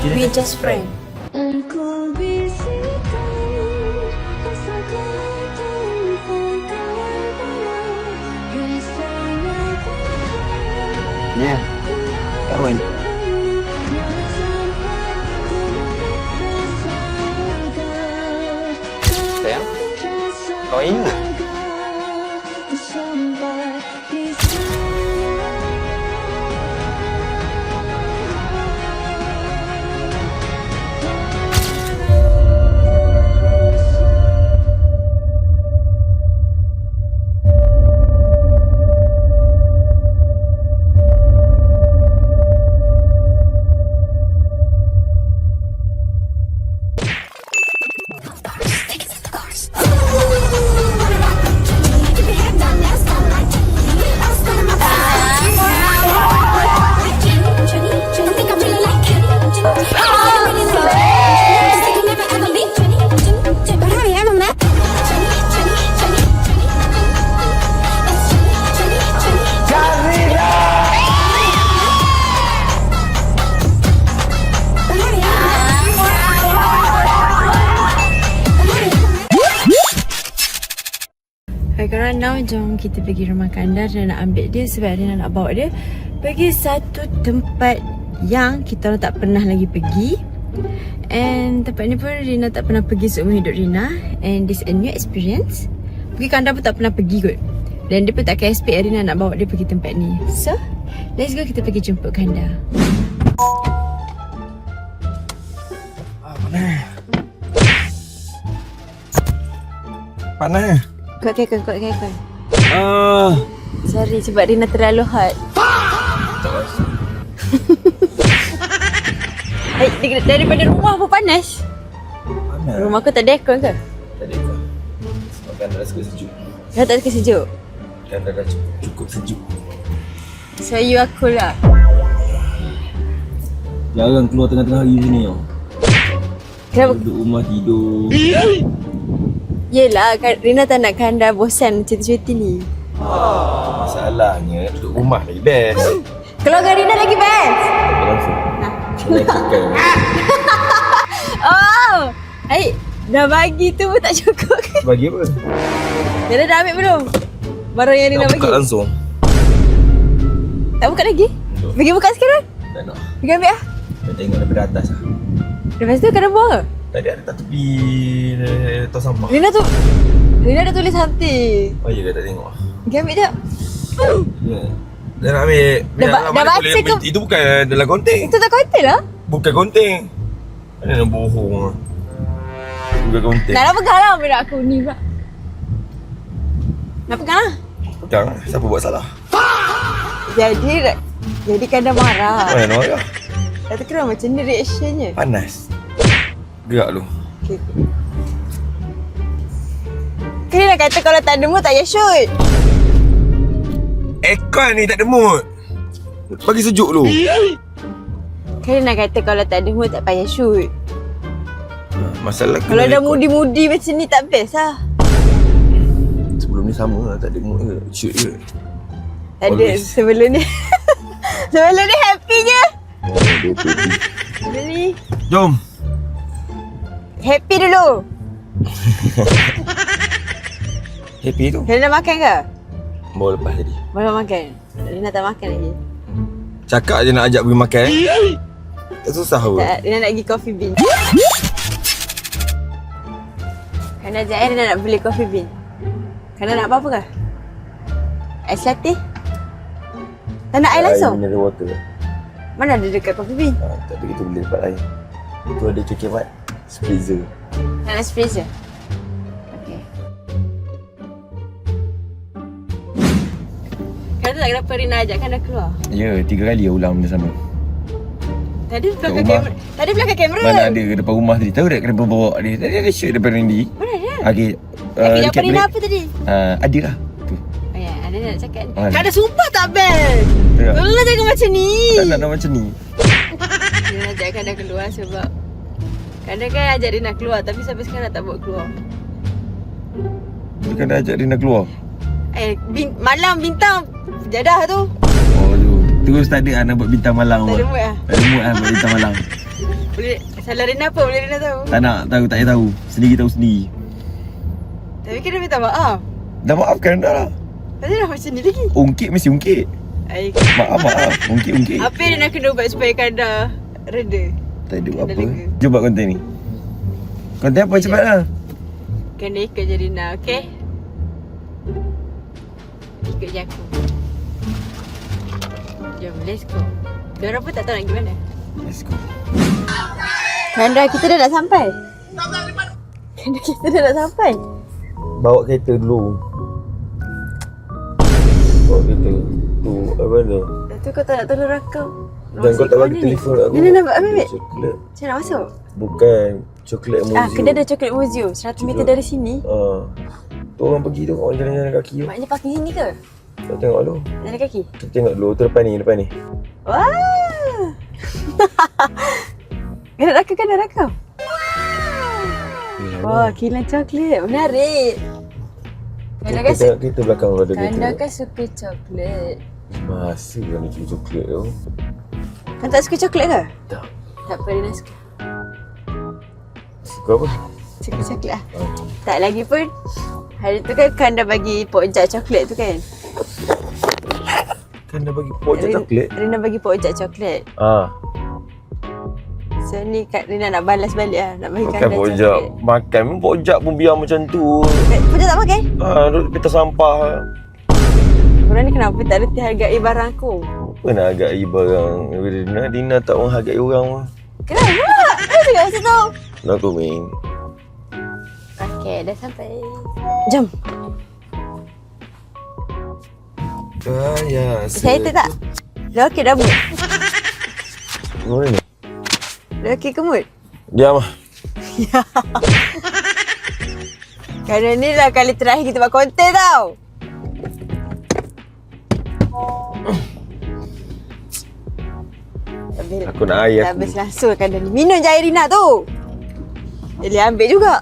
We just friend. Ya, kawan. Sayang, kau ingat? Sekarang now jom kita pergi rumah Kandar dan nak ambil dia sebab Rina nak bawa dia pergi satu tempat yang kita orang tak pernah lagi pergi. And tempat ni pun Rina tak pernah pergi seumur hidup Rina. And this a new experience. Pergi Kandar pun tak pernah pergi kot. Dan dia pun tak akan expect Rina nak bawa dia pergi tempat ni. So, let's go kita pergi jemput Kandar. Panas. Panas. Kuat kekon. Sorry sebab Rina terlalu hot. Tak rasa. Daripada rumah pun panas. Panas. Rumah aku tak ada aircon ke? Tak ada kau. Sebab kan dah suka sejuk. Dah tak suka sejuk? Kan dah cukup sejuk. So you aku lah. Jarang keluar tengah-tengah hari sini tau. Kenapa? Duduk rumah tidur. Yelah, Rina tak nak Kandar bosan cuti-cuti ni. Masalahnya duduk rumah lagi best. Keluarga Rina lagi best. Langsung. Menyakitkan. Oh, dah bagi tu pun tak cukup ke? Bagi apa? Rina dah ambil belum? Barang yang Rina Tak bagi? buka langsung. Tak buka lagi? Belum. Pergi buka sekarang? Tak nak. Pergi ambil lah. Saya tengok daripada atas lah. Lepas tu Kandar buang ke? Tadi ada kat tepi tong sampah. Rina dah tulis something. Oh iya ke tak tengok? Pergi ambil jap. Ya. Dah nak ambil. Dah baca ke? Itu bukan dalam konteng. Itu tak konten lah. Bukan konteng. Mana nak bohong lah. Bukan konteng. Nak pegang lah benda aku ni pula. Nak pegang lah. Pegang lah. Siapa buat salah? Jadi Kandar marah. Mana nak marah? Tak terkira macam ni reactionnya. Panas. Gerak lu. Okay. Kena nak kata kalau tak ada mood tak payah shoot. Aircon ni tak ada mood. Bagi sejuk lu. Kena nak kata kalau tak ada mood tak payah shoot. Masalah Kalau dah moody-moody macam ni tak best lah. Sebelum ni sama lah. Tak ada mood ke. Shoot je. Tak ada. Always. Sebelum ni sebelum ni happy je. Beli. Jom. Happy dulu. Happy tu. Kena dah makan ke? Baru lepas tadi. Belum makan. Rina tak makan lagi. Cakap je nak ajak pergi makan. Tak susah pun. Tak, Rina nak pergi coffee bean. Kena ajak Rina nak beli coffee bean. Kena nak apa-apa ke? Ais latte? Tak nak air langsung? Mineral water. Mana ada dekat coffee bean? Tak ada, kita boleh dapat air. Itu ada cekemat. Freezer. Tak nak freezer? Okay. Kata tak kenapa Rina ajak Kandar keluar? Ya, 3 kali ulang benda sama. Tadi belakang rumah. kamera. Tadi belakang kamera. Mana ada ke depan rumah tadi. Tahu tak kenapa bawa dia? Tadi ada shirt depan Randy. Mana ada? Okay. Lagi jawab Rina apa tadi? Ada lah. Tu. Oh ya, ada nak cakap ni. Ada. Kandar sumpah tak best. Tak. Tolonglah jangan macam ni. Tak nak macam ni. Rina ajak Kandar keluar sebab Kandar kan ajak Rina keluar tapi sampai sekarang tak bawa keluar. Dia kan dah ajak Rina keluar. Malam bintang jadah tu. Oh tu. Terus tak ada nak buat bintang malang. Tak ada mood lah. Tak ada mood lah buat bintang malang. Boleh salah Rina apa? Boleh Rina tahu. Tak nak tahu, tak payah tahu. Sendiri tahu sendiri. Tapi kena minta maaf. Dah maafkan dah lah. Tapi dah macam ni lagi. Ungkit mesti ungkit. Ai, Maaf. Ungkit. apa yang nak kena buat supaya Kanda reda? Tak ada Kena apa. lega. Jom buat konten ni. Konten apa cepat lah. Kena ikut je Rina, okey? Ikut je aku. Jom, let's go. Diorang pun tak tahu nak pergi mana. Let's go. Kanda, kita dah nak sampai. Kanda, kita dah nak sampai. Bawa kereta dulu. Bawa kereta. Tu, apa tu? Dah tu kau tak nak tolong rakam. Dan kau tak bagi telefon aku. Ni nak ambil. Coklat. Macam nak masuk? Bukan. Coklat museum. Kedai ada coklat museum 100 meter dari sini. Tu orang pergi tu. Orang jalan-jalan kaki tu. Maknanya parking sini ke? Tak tengok dulu. Jalan kaki? Kita tengok dulu. Tu depan ni. Wah. Kena rakam. Wah, kilang coklat. Menarik. Kanda kan Kita kereta belakang kau ada Kanda kereta. kan suka coklat. Masa kau nak cuba coklat tu? Kau tak suka coklat ke? Tak. Tak apa, Rina suka. Suka apa? Suka coklat lah. Tak lagi pun. Hari tu kan Kanda bagi pojak coklat tu kan? Kan dah bagi pojak coklat? Rina bagi pojak coklat. So ni Kak Rina nak balas balik lah. Nak bagi Makan Kanda pojak. coklat. Makan pun pojak pun biar macam tu. Pojak tak pakai? Duduk di peta sampah. Korang ni kenapa tak reti hargai barang aku? Apa nak hargai barang? Dina tak menghargai orang pun. Kenapa? Kenapa cakap macam tu? Nak komen. Okey, dah sampai. Jom. Kaya Excited tak? Dah okey dah mood? Mana ni? Dah okey ke mood? Diam lah. Kerana ni lah kali terakhir kita buat konten tau. Aku nak air Dah aku. habis langsung kan ni. Minum je air Rina tu. Jadi ambil juga.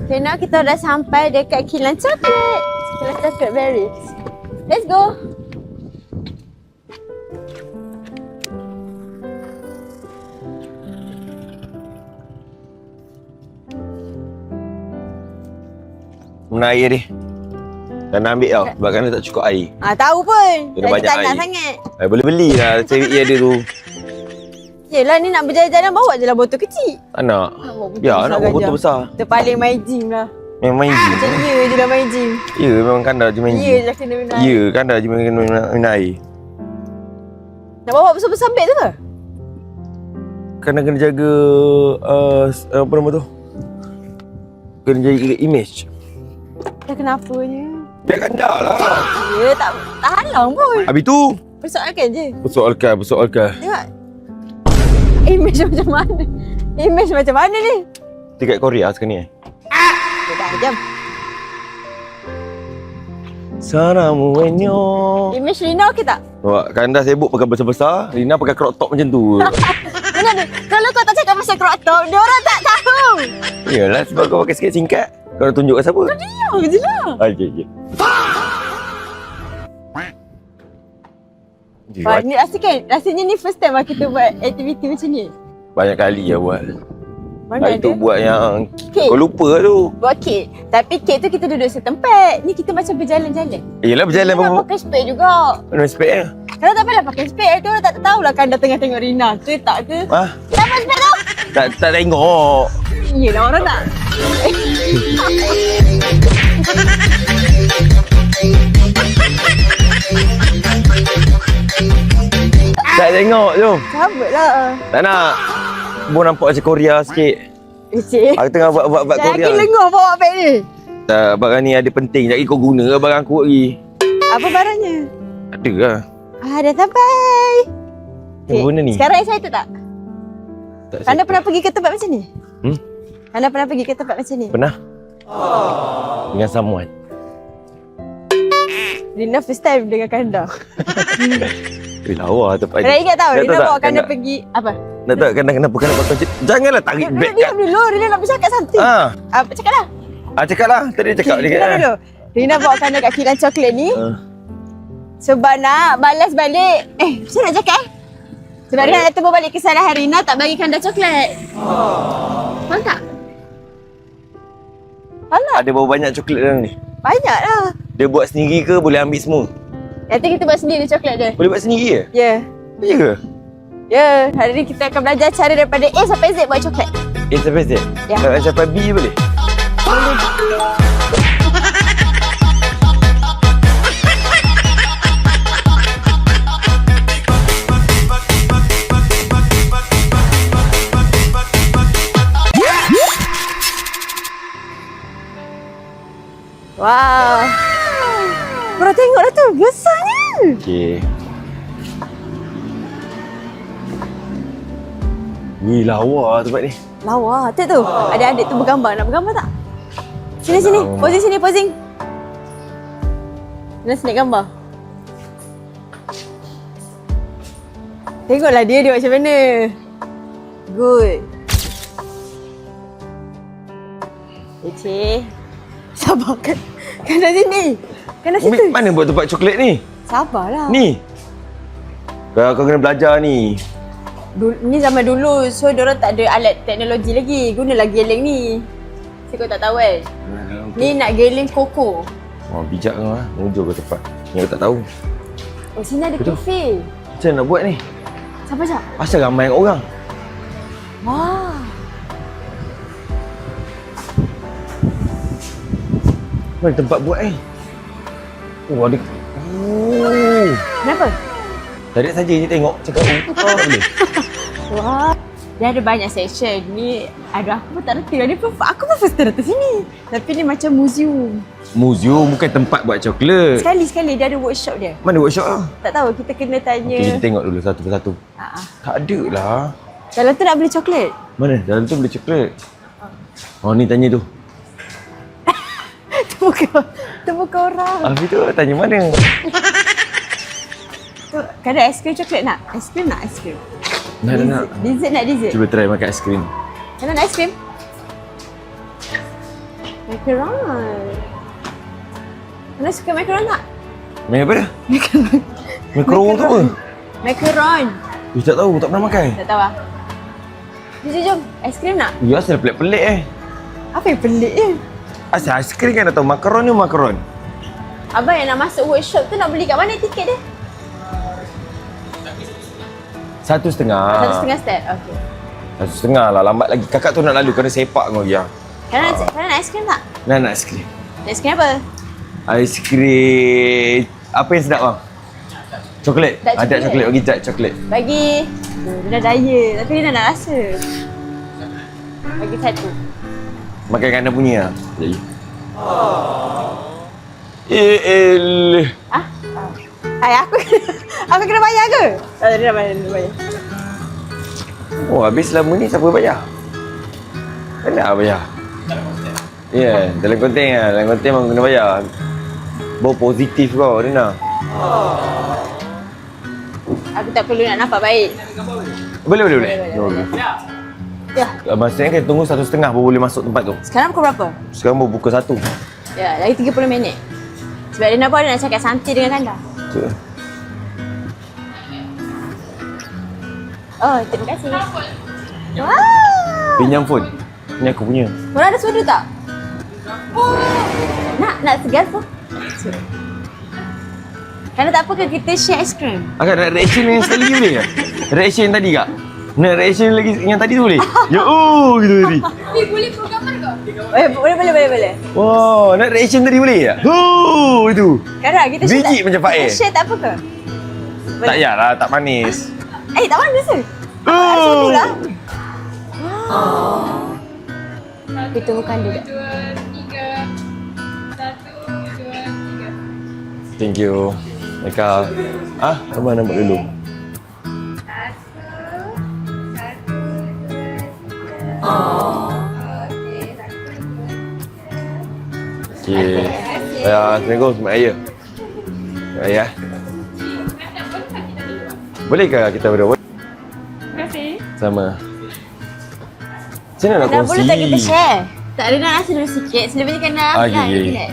Okay, now kita dah sampai dekat kilang coklat. Kilang coklat berries. Let's go. Mana air ni? Dan nak ambil tau. Sebab kan tak cukup air. Tahu pun. Dia Lagi banyak tak nak air. sangat. Boleh beli lah. Cari air dia tu. Yelah ni nak berjalan-jalan bawa je lah botol kecil. Tak nak. Bawa botol Ya, besar nak bawa botol gajah. besar. Kita paling main gym lah. Memang main gym. Macam ya je lah main gym. Ya, memang Kanda je main Ya gym. je lah kena minum air. Ya, Kanda je main air. Nak bawa besar-besar beg tu ke? Kena jaga apa nama tu? Kena jaga image. Dah kenapanya? Biar Kanda lah. Ya tak halang pun. Habis tu Persoalkan je. persoalkan. Tengok. Image macam mana? Image macam mana ni? Dekat Korea sekarang ni. Okay, dah, jom. Saramu wenyo. Image Rina okey tak? Wah, Kanda sibuk pakai besar-besar, Rina pakai crop top macam tu. Benar ni. Kalau kau tak cakap pasal crop top, dia orang tak tahu. Yalah, sebab kau pakai sikit singkat. Kau nak tunjuk kat siapa? Diam je lah. Okey. Wah, ni rasanya ni first time lah kita buat aktiviti macam ni. Banyak kali lah buat. Mana Hari tu ada? buat yang Kek. kau lupa tu. Buat kek. Tapi kek tu kita duduk setempat. Ni kita macam berjalan-jalan. Yelah berjalan Kita nak apa? pakai spek juga. Mana spek kan? Kalau tak payah pakai spek, tu orang tak tahulah kan dah tengah tengok Rina. Tu tak ke? Ah, Siapa spek tu? tak tengok. Yelah orang tak. Tak tengok jom. Cabut lah. Tak nak. Bo nampak macam Korea sikit. Cik. Aku tengah buat Korea. Lagi lengur bawa beg ni. Tak, barang ni ada penting. Jadi kau guna ke barang aku lagi? Apa barangnya? Ada lah. Dah sampai. Yang guna ni? Sekarang excited tak? Tak Anda pernah pergi ke tempat macam ni? Hmm? Anda pernah pergi ke tempat macam ni? Pernah? Dengan someone. Rina first time dengan Kanda. Lawa tempat Rina ni. ingat tahu, Nak Rina tahu bawa tak? Kanda Kanda- pergi apa? Nak tahu kenapa janganlah tarik beg Diam dulu, Rina nak bercakap santai. Apa cakap lah? Cakap lah. Tadi cakap dia Rina dulu. Rina bawa Kanda kat kilang coklat ni Ah. sebab nak balas balik. Macam nak cakap Sebab Rina nak tunggu balik kesalahan Rina tak bagi Kanda coklat. Faham tak? Alah, Ada berapa banyak coklat dalam ni? banyak lah. Dia buat sendiri ke boleh ambil semua? Nanti kita buat sendiri coklat dia. Boleh buat sendiri ke? Ya. Ya ke? Ya, hari ni kita akan belajar cara daripada A sampai Z buat coklat. A sampai Z? Ya. Kalau nak sampai B boleh? Wah. Korang tengoklah tu, besarnya. Okey. Wih, lawa tempat ni. Lawa, tengok tu. Ada adik tu bergambar. Nak bergambar tak? Sini. Posing sini, posing. Nak snack gambar. Tengoklah dia macam mana. Good. Ece. Sabar kan. Kan dah sini. Kan dah situ. Mana buat tempat coklat ni? Sabarlah. Ni. Kau kena belajar ni. Ni zaman dulu. So, diorang tak ada alat teknologi lagi. Gunalah geleng ni. So, kau tak tahu kan? Ni nak geleng koko. Oh, bijak kau lah. Mujur ke tempat. Yang kau tak tahu. Oh, sini ada Betul. kafe. Macam mana nak buat ni? Siapa cak? Asal ramai orang. Wah. Mana tempat buat ni? Oh, ada. Oh. Kenapa? Tadi saja je tengok. Cakap, oh, tak boleh. Wah. Dia ada banyak section. Ni, aduh aku pun tak reti. Aku pun first time datang sini. Tapi ni macam museum. Museum bukan tempat buat coklat. Sekali-sekali dia ada workshop dia. Mana workshop lah? Tak tahu, kita kena tanya. Okay, kita tengok dulu satu persatu. Tak ada lah. Dalam tu nak beli coklat. Mana? Dalam tu beli coklat. Oh, ni tanya tu. Tu bukan orang. Habis tu tanya mana? Tu, kan ada aiskrim coklat nak? Aiskrim nak aiskrim? Nak. Dessert nak dessert? Cuba try makan aiskrim. Kan nak aiskrim? Macaron. Anda suka macaron tak? Makan apa dah? Macaron. Mikro tu apa? Macaron. Tak tahu, tak pernah makan. Tak tahu ah. Jom. Aiskrim nak? Ya, asal pelik-pelik Apa yang pelik je? Asal aiskrim kan dah tahu. Makaron ni makaron. Abang yang nak masuk workshop tu nak beli kat mana tiket dia? 1.5. 1.5 step. Okey. 1.5 lah. Lambat lagi. Kakak tu nak lalu kena sepak kau dia. Kau nak aiskrim tak? Nak aiskrim. Aiskrim apa? Aiskrim. Apa yang sedap bang? Coklat. Dark Ada coklat. coklat. Bagi dark coklat. Bagi. Dia dah daya. Tapi dia nak rasa. Bagi satu. Makan kandang punya lah. Jadi. Eh. Ah? Ay, aku kena bayar ke? Dia dah bayar. Oh, habis selama ni siapa bayar? Kena bayar. Ya, dalam konten lah. Dalam konten memang kena bayar. Bawa positif kau, Rina. Aku tak perlu nak nampak baik. Boleh. Boleh. Ya. Maksudnya kan tunggu 1.5 baru boleh masuk tempat tu. Sekarang pukul berapa? Sekarang baru pukul 1. Ya, lagi 30 minit. Sebab dia nak cakap santai dengan Kanda. So, Oh, terima kasih. Wow. pinjam phone. Ni aku punya. Korang ada soda tak? Nak segar pun. Kalau tak apa ke kita share aiskrim? Akak nak reaction yang sekali lagi boleh ke? Reaction yang tadi kak? Nak reaction lagi yang tadi tu boleh? Ya gitu tadi. Boleh programmer ke? Boleh. Wow, nak reaction tadi boleh tak? Itu. Sekarang kita share. Biji macam Faiz. Kita share tak apa ke? Tak payahlah, tak manis. Tak manis ke? Ada soda lah. Kita tunggukan dia. 2, 3. 1, 2, 3. Thank you. Mereka. Abang nampak dulu. Okay. Assalamualaikum. Selamat Raya. Selamat Raya. Bolehkah kita berdua? Terima kasih. Sama. Macam mana nak Dah kongsi? boleh tak kita share? Tak ada nak rasa dulu sikit. Selebihnya kena Okay.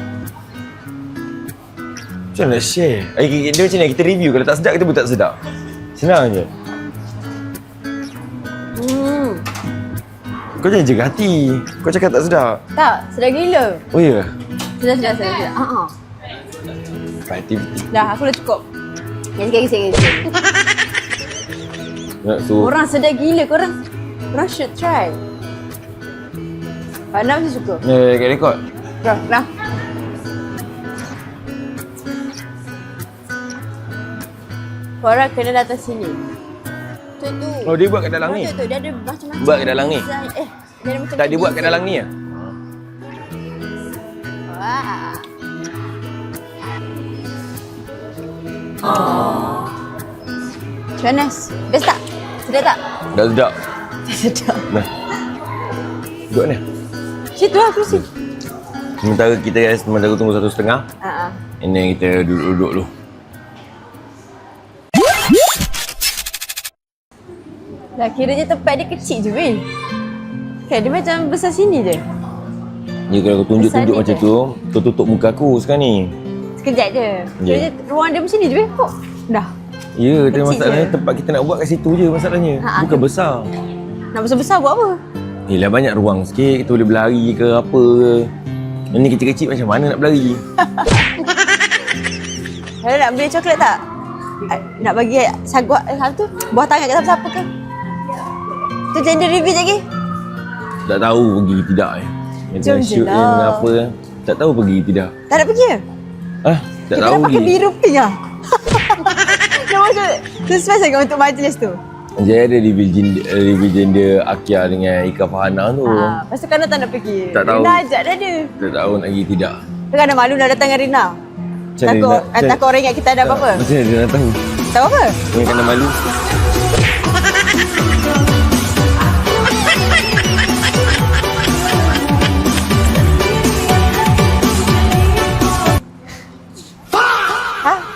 Macam mana nak share? Dia macam ni, kita review. Kalau tak sedap, kita pun tak sedap. Senang je. Kau jangan jaga hati. Kau cakap tak sedap. Tak, sedap gila. Oh ya? Sedap. Aktiviti. Dah, aku dah cukup. Yang sikit. Nak suruh. Orang sedap gila, korang should try. Pak Nam mesti suka. Kat rekod. Dah. Korang kena datang sini. Tu. Oh, dia buat kat dalam ni? Tu, dia ada macam-macam. Buat kat dalam ni? design. Dia ada macam Tak, dia buat kat dalam ni ya? Wah. Macam mana? Best tak? Sedap tak? Dah sedap. Sedap. Nah. Duduk ni. Situ lah kerusi. Sementara kita guys, tunggu 1.5. Ini kita duduk-duduk dulu. Dah kiranya tempat dia kecil je weh. Kan dia macam besar sini je. Ya kalau kau tunjuk-tunjuk Besar macam ni tu, kau tutup muka aku sekarang ni. Sekejap je. Kiranya ruang dia macam ni je weh. Kok dah. Ya, tapi Kecil masalahnya je. tempat kita nak buat kat situ je masalahnya. Bukan besar. Nak besar-besar buat apa? Yelah banyak ruang sikit, kita boleh berlari ke apa ke. Ini kecil-kecil macam mana nak berlari? Kalau nak beli coklat tak? Nak bagi sagwak tu? Buah tangan kat siapa-siapa ke? Tu gender reveal lagi. Tak tahu pergi ke tidak Jom je shoot lah. dengan apa. Tak tahu pergi ke tidak. Tak nak pergi ke? Tak Kita tahu nak pakai pergi. biru pink lah. Dia macam sesuai sangat untuk majlis tu. Jadi ada reveal gender Akia dengan Ika Fahana tu. Lepas tu Kana tak nak pergi. Tak tahu. Rina ajak dah dia. Tak tahu nak pergi tidak. Tu Kana malu nak datang dengan Rina. Takut orang ingat kita ada apa-apa. Macam mana dia nak tahu? Tahu apa? Dia kena malu.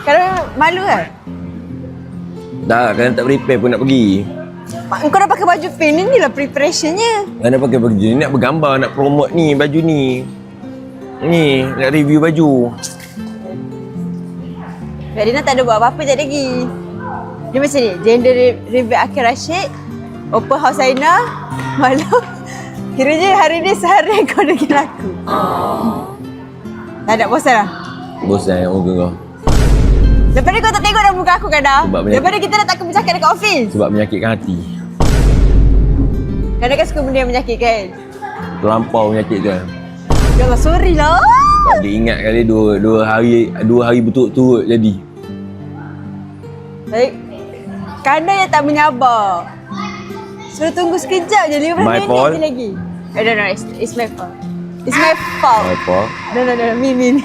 Kana malu kan? Tak, kan tak prepare pun nak pergi. Kau dah pakai baju pink ni lah preparationnya. Kan nak pakai baju ni, nak bergambar, nak promote ni, baju ni. Ni, nak review baju. Rina tak ada buat apa-apa je lagi. Dia macam ni, gender reveal Akhil Rashid, open house Aina, malam. Kiranya hari ni sehari kau dengan aku. Tak ada bosan lah? Bosan muka kau. Lepas ni kau tak tengok dah muka aku kan dah? Sebab Lepas ni kita dah takkan bercakap dekat office. Sebab menyakitkan hati. Kadang-kadang suka benda yang menyakitkan. Terlampau menyakitkan. Ya Allah, sorry lah. Tak boleh ingat kali dua hari betul-betul jadi. Baik. Kadang yang tak menyabar. Suruh tunggu sekejap je, 15 My minit fault? je lagi. No, it's my fault. It's my fault. My fault. No, me.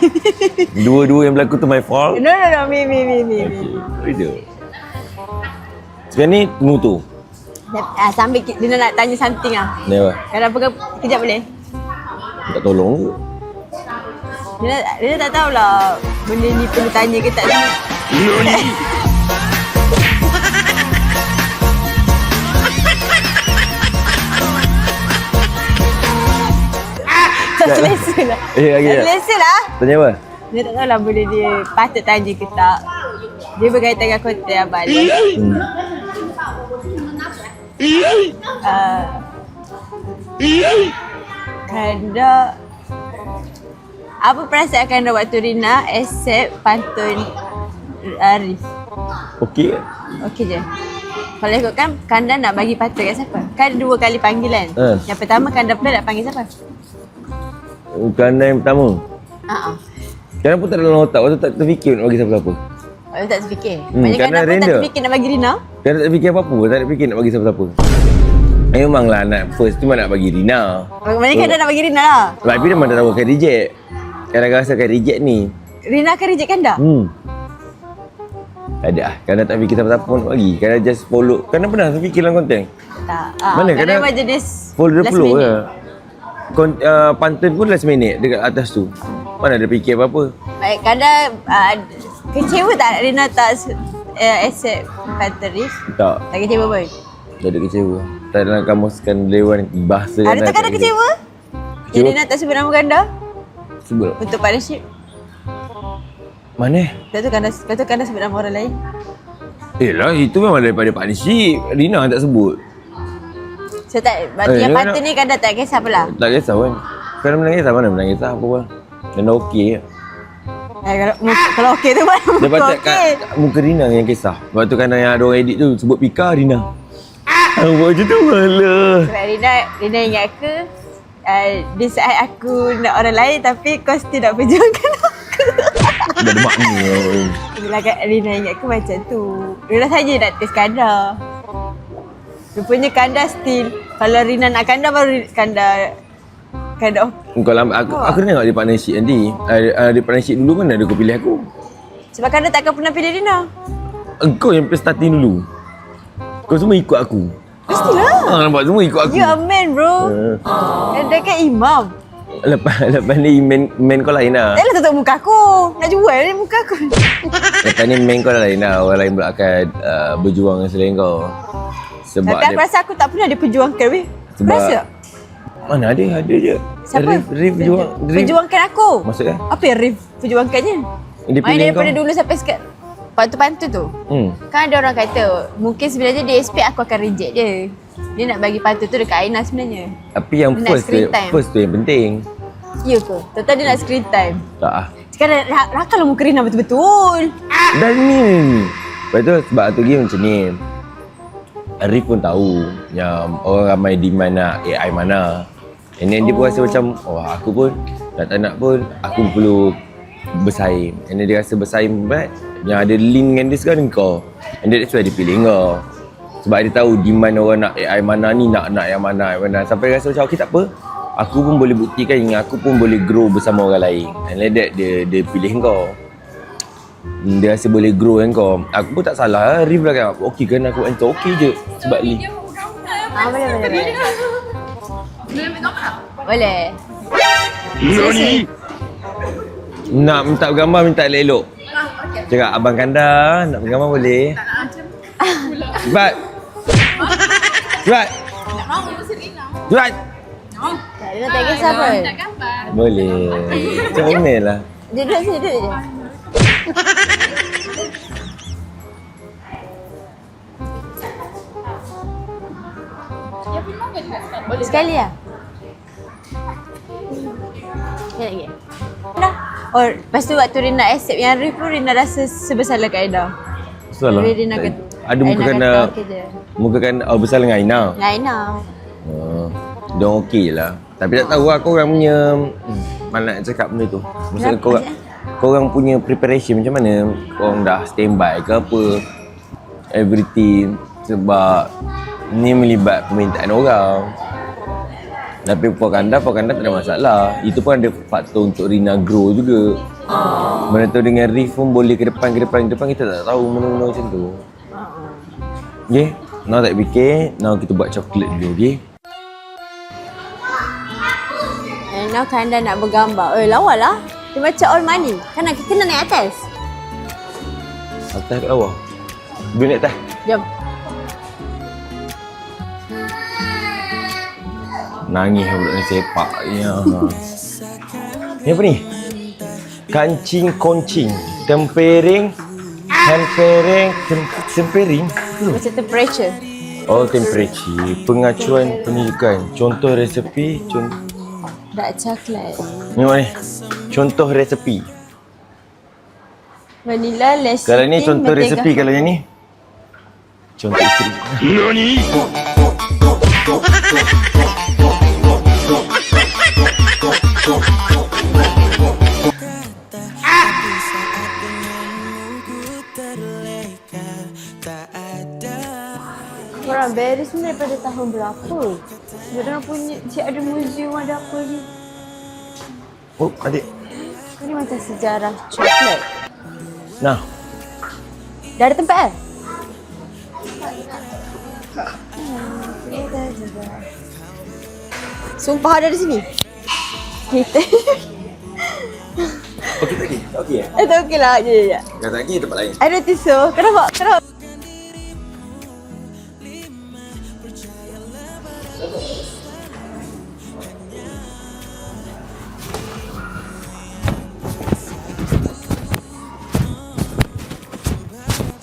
Dua-dua yang berlaku tu my fault. No, me. Reader. Sekarang ni tunggu tu. Sambil dia nak tanya something lah. Ni apa? Kadang pegang, kejap boleh? Tak tolong ke? Dia tak tahulah benda ni perlu tanya ke tak. Tak selesa lah. Lagi Tak tak? selesa lah. Tanya apa? Dia tak tahulah benda dia patut tanya ke tak. Dia berkaitan dengan konten Abang. Kanda, apa perasaan Kanda waktu Rina accept pantun Arif? Okey ke? Okey je. Kalau ikutkan Kanda nak bagi pantun kat siapa? Kan 2 kali panggilan. Yang pertama Kanda pula nak panggil siapa? Bukan yang pertama. Sekarang pun tak ada dalam otak. Waktu tak terfikir nak bagi siapa-siapa. Waktu tak terfikir. Maknanya kerana Kanda pun tak random. terfikir nak bagi Rina. Sekarang tak terfikir apa-apa. Tak ada fikir nak bagi siapa-siapa. Memanglah nak first tu nak bagi Rina. Maknanya Kanda nak bagi Rina lah. Tapi dia memang dah tahu akan reject. Kadang-kadang rasa akan reject ni. Rina akan reject Kanda? Tak ada lah. Kadang tak fikir siapa-siapa pun nak bagi. Kadang just follow. Kadang pernah terfikir dalam konten. Tak. Mana Kanda kadang memang jenis follow last flow minute. je. Pantun pun last minute dekat atas tu. Mana ada fikir apa-apa. Baik, Kanda kecewa tak Rina tak accept pantun Arif? Tak. Tak kecewa pun? Tak ada kecewa. Tak dalam kamuskan dewan bahasa. Ada tak Kanda kecewa? Yang Rina tak sebut nama Kanda Sebut. untuk partnership? Mana? Lepas tu Kanda sebut nama orang lain? Yelah, itu memang daripada partnership. Rina tak sebut. So tak, berarti yang patut ni kan dah tak kisah apa lah. Tak kisah pun. Kalau menang kisah mana menang kisah apa pun. Dan dah okey je. Kalau okey tu mana Dia muka patut okey. kat muka Rina yang kisah. Sebab tu kan yang ada orang edit tu sebut Pika Rina. Buat macam tu malah. Sebab Rina ingat aku di saat aku nak orang lain tapi kau still nak perjuangkan aku. Dah ada makna. Bila Rina ingat aku macam tu. Rina saja nak test kanda. Rupanya kanda still. Kalau Rina nak kanda baru kanda Kau lambat aku tengok dia partnership nanti. Dia partnership dulu mana ada kau pilih aku. sebab kanda takkan pernah pilih Rina. Engkau yang starting dulu. Kau semua ikut aku. Mestilah. Nampak semua ikut aku. You a man bro. Kanda kan imam. Lepas ni main kau lain lah. Taklah tutup muka aku. Nak jual ni muka aku. Lepas ni main kau lain lah. Orang lain pula akan berjuang selain kau. Sebab Tapi aku rasa aku tak pernah diperjuangkan weh. Sebab- Rasa? mana ada je. Siapa? Rif berjuang. Perjuangkan aku. Maksudnya? Apa yang Rif perjuangkannya? Dia Main pilih daripada kau. dulu sampai sekarang. Pantu-pantu tu. Kan ada orang kata mungkin sebenarnya dia expect aku akan reject dia. Dia nak bagi pantu tu dekat Aina sebenarnya. Tapi yang Dia nak screen time. first tu yang penting. Ya ke? Tentang dia nak screen time. Tak ah. Sekarang rakal muka Rina betul-betul. Dan ni. Lepas tu sebab tu game macam ni. Arif pun tahu yang orang ramai demand nak AI mana. And then dia pun rasa macam, aku pun tak nak pun, aku perlu bersaing. And then dia rasa bersaing berat. Yang ada link dengan dia sekarang kau. And then that's why dia pilih kau. Sebab dia tahu demand orang nak AI mana ni, nak yang mana. Sampai dia rasa macam, okay tak apa. Aku pun boleh buktikan yang aku pun boleh grow bersama orang lain. And like that, dia pilih kau. Dia rasa boleh grow kan kau. Aku pun tak salah. Rif lah kan, okey kan aku enter okey je. Sebab ni. Boleh. Boleh ambil gambar? Boleh. Nani? Nak minta gambar, minta elok-elok. Cakap, Abang Kanda, nak bergambar boleh? Tak nak macam pula. Cepat! Cepat! Tak mahu mesti Rina. Cepat! Tak ada tak kisah pun. Tak gambar. Boleh. Macam mana lah. Dia duduk sini, duduk je. Dia pun mahu juga sekali. Sekali lah. Sekali lagi. Dah. Oh, lepas tu waktu Rina accept yang Rif pun Rina rasa sebersalah kat Aida. Salah. Jadi Rina kata, Ada muka Aina kena, kata okey je. muka kan besar dengan Aina. Dengan Aina. Dia okey lah. Tapi tak tahu lah korang punya mana nak cakap benda tu. Maksudnya Kenapa? korang punya preparation macam mana? Korang dah standby ke apa? Everything. Sebab ni melibat permintaan orang. Tapi Puan Kanda tak ada masalah. Itu pun ada faktor untuk Rina grow juga. Mana tahu dengan Rif pun boleh ke depan, kita tak tahu mana-mana macam tu. Okay? Now tak fikir, now kita buat coklat dulu, okay? And now Kanda nak bergambar. Lawa lah. Dia macam all money. Kan kita nak naik atas. Atas kat bawah. Dia naik atas. Jom. Nangis budak ni sepak. Ya. Ni apa ni? Kancing koncing. Tempering. Tempering. Macam temperature. Oh, temperature. Pengacuan penunjukan. Contoh resepi. Dark coklat. Ni mana ni? Contoh resepi. Vanilla, less Kalau ni sweeting, contoh mentega. resepi. Kalau yang ni? Contoh isteri. Nani? Korang beres ni daripada tahun berapa? Diorang punya, cik ada museum ada apa ni? Oh, adik. Ini macam sejarah coklat. Nah. Dah ada tempat kan? Sumpah ada di sini. Kita. Okey lagi? Tak okey eh? Tak okey lah. Ya. Kata lagi tempat lain. I don't think so. Kenapa?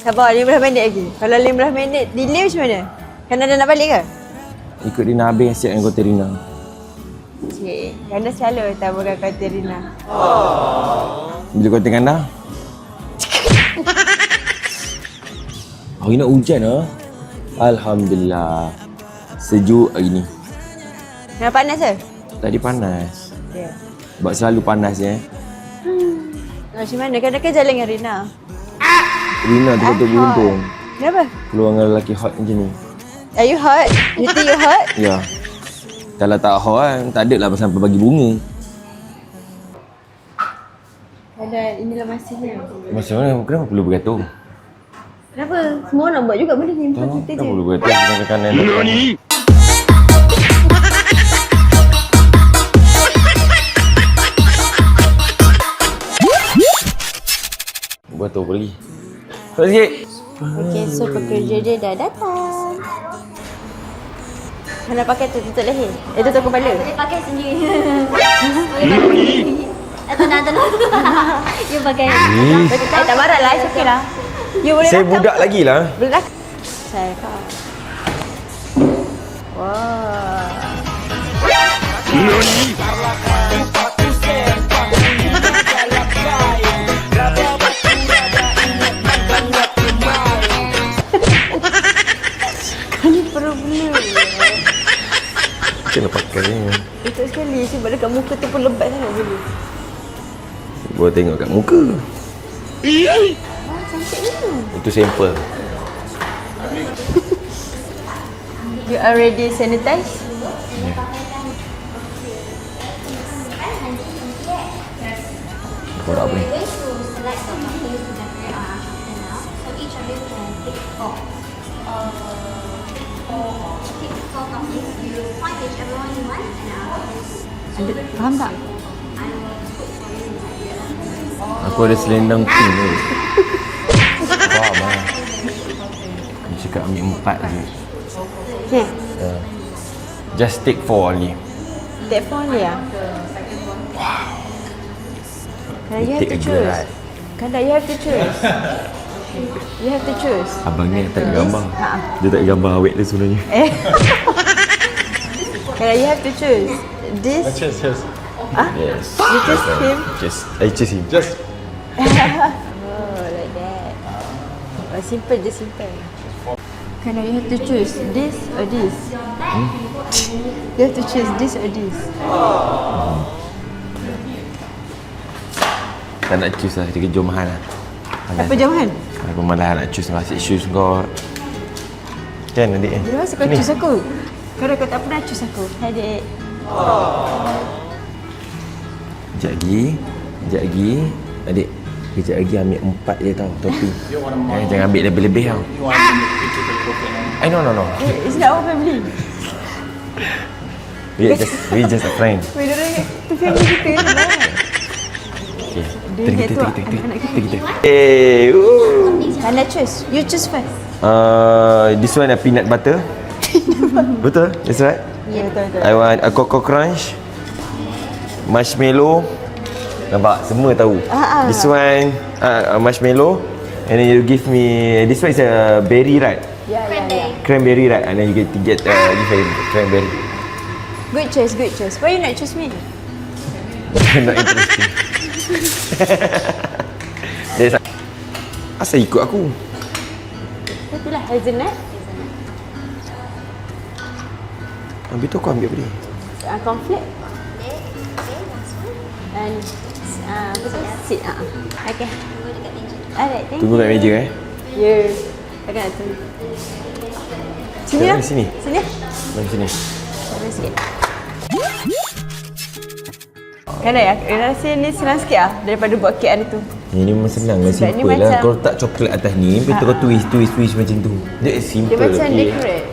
Sabar, 15 minit lagi. Kalau 15 minit delay macam mana? Kan ada nak balik ke? ikut Rina habis yang siap dengan konten Rina. Cik, Kanda selalu taburkan konten Rina. Bila konten Kanda? Hari nak hujan lah. Alhamdulillah. Sejuk hari ni. Kenapa panas ke? Tadi panas. Ya. Sebab selalu panas ya. Macam mana? Kadang-kadang jalan dengan Rina. Rina tu beruntung. Kenapa? Keluar dengan lelaki hot macam ni. Are you hot? You think you hot? Ya. Kalau tak hot kan, tak ada lah sampai bagi bunga. Ada, inilah masihnya. Macam mana? Kenapa perlu bergantung? Kenapa? Semua orang buat juga benda ni. Bukan kita je. Kenapa perlu bergantung? Dengan kanan. Buat tahu apa lagi? Cepat sikit. Okay, so pekerja dia dah datang. Mana pakai tu tutup leher? Tutup kepala. Boleh pakai sendiri. Tenang. You pakai. Tak marah lah, it's okay lah. You boleh Saya rakam. budak lagi lah. Boleh rakam. Saya rakam. Wah. Kali problem. Kena pakai ni. Betul sekali. Sebab dekat muka tu pun lebat sangat dulu. Bawa tengok kat muka. Cantik ni. Itu sampel. You already sanitized? Kau nak apa ni? Faham tak? Aku ada selendang pink tu. Faham lah. Dia cakap ambil 4 je. Okay. Just take 4 only. Take phone dia. Wow. You have to choose. Kanda, you have to choose. You have to choose. Abang ni tak gambar. Ha. Dia tak gambar awet dia sebenarnya. Kanda, you have to choose. This. Yes. You choose him. I choose him. Just. Oh, like that. Oh, simple je, simple. Kanda, you have to choose this or this. You have to choose this or this. Tak nak choose lah. Dia kerja mahal lah. Apa jawapan? Aku malah nak choose masih shoes kau. Kan adik? Bila masa kau choose aku? Kau tak pernah choose aku. Adik. Sekejap lagi. Adik, kejap lagi ambil 4 je tau, topi. Jangan ambil lebih-lebih tau. No. It's not our family. We just a friend. Wait, tu family kita lah. Okay. Dia tu Kita. kita. Kanda choose. You choose first. This one peanut butter. Betul? That's right. Ya, betul. I want a Coco Crunch, marshmallow. Nampak? Semua tahu. This one marshmallow. And then you give me, this one is a berry, right? Ya. Cranberry, right? And then you get different cranberry. Good choice. Why you not choose me? Not interesting. Asal ikut aku? Itulah hazelnut. Habis tu aku ambil apa dia? Cornflake. And apa tu? Seed. Okay. Alright, thank you. Tunggu kat meja Ya. Takkan nak tunggu. Sini lah. Sini. Sini. Mari sini. Sampai sikit. Kan ya, rasa ni senang sikit lah daripada buat kek hari tu. Ini memang senang lah, Sebab ni simple lah. macam- Kau letak coklat atas ni, lepas tu kau twist macam tu. Dia simple. Dia macam okay. decorate.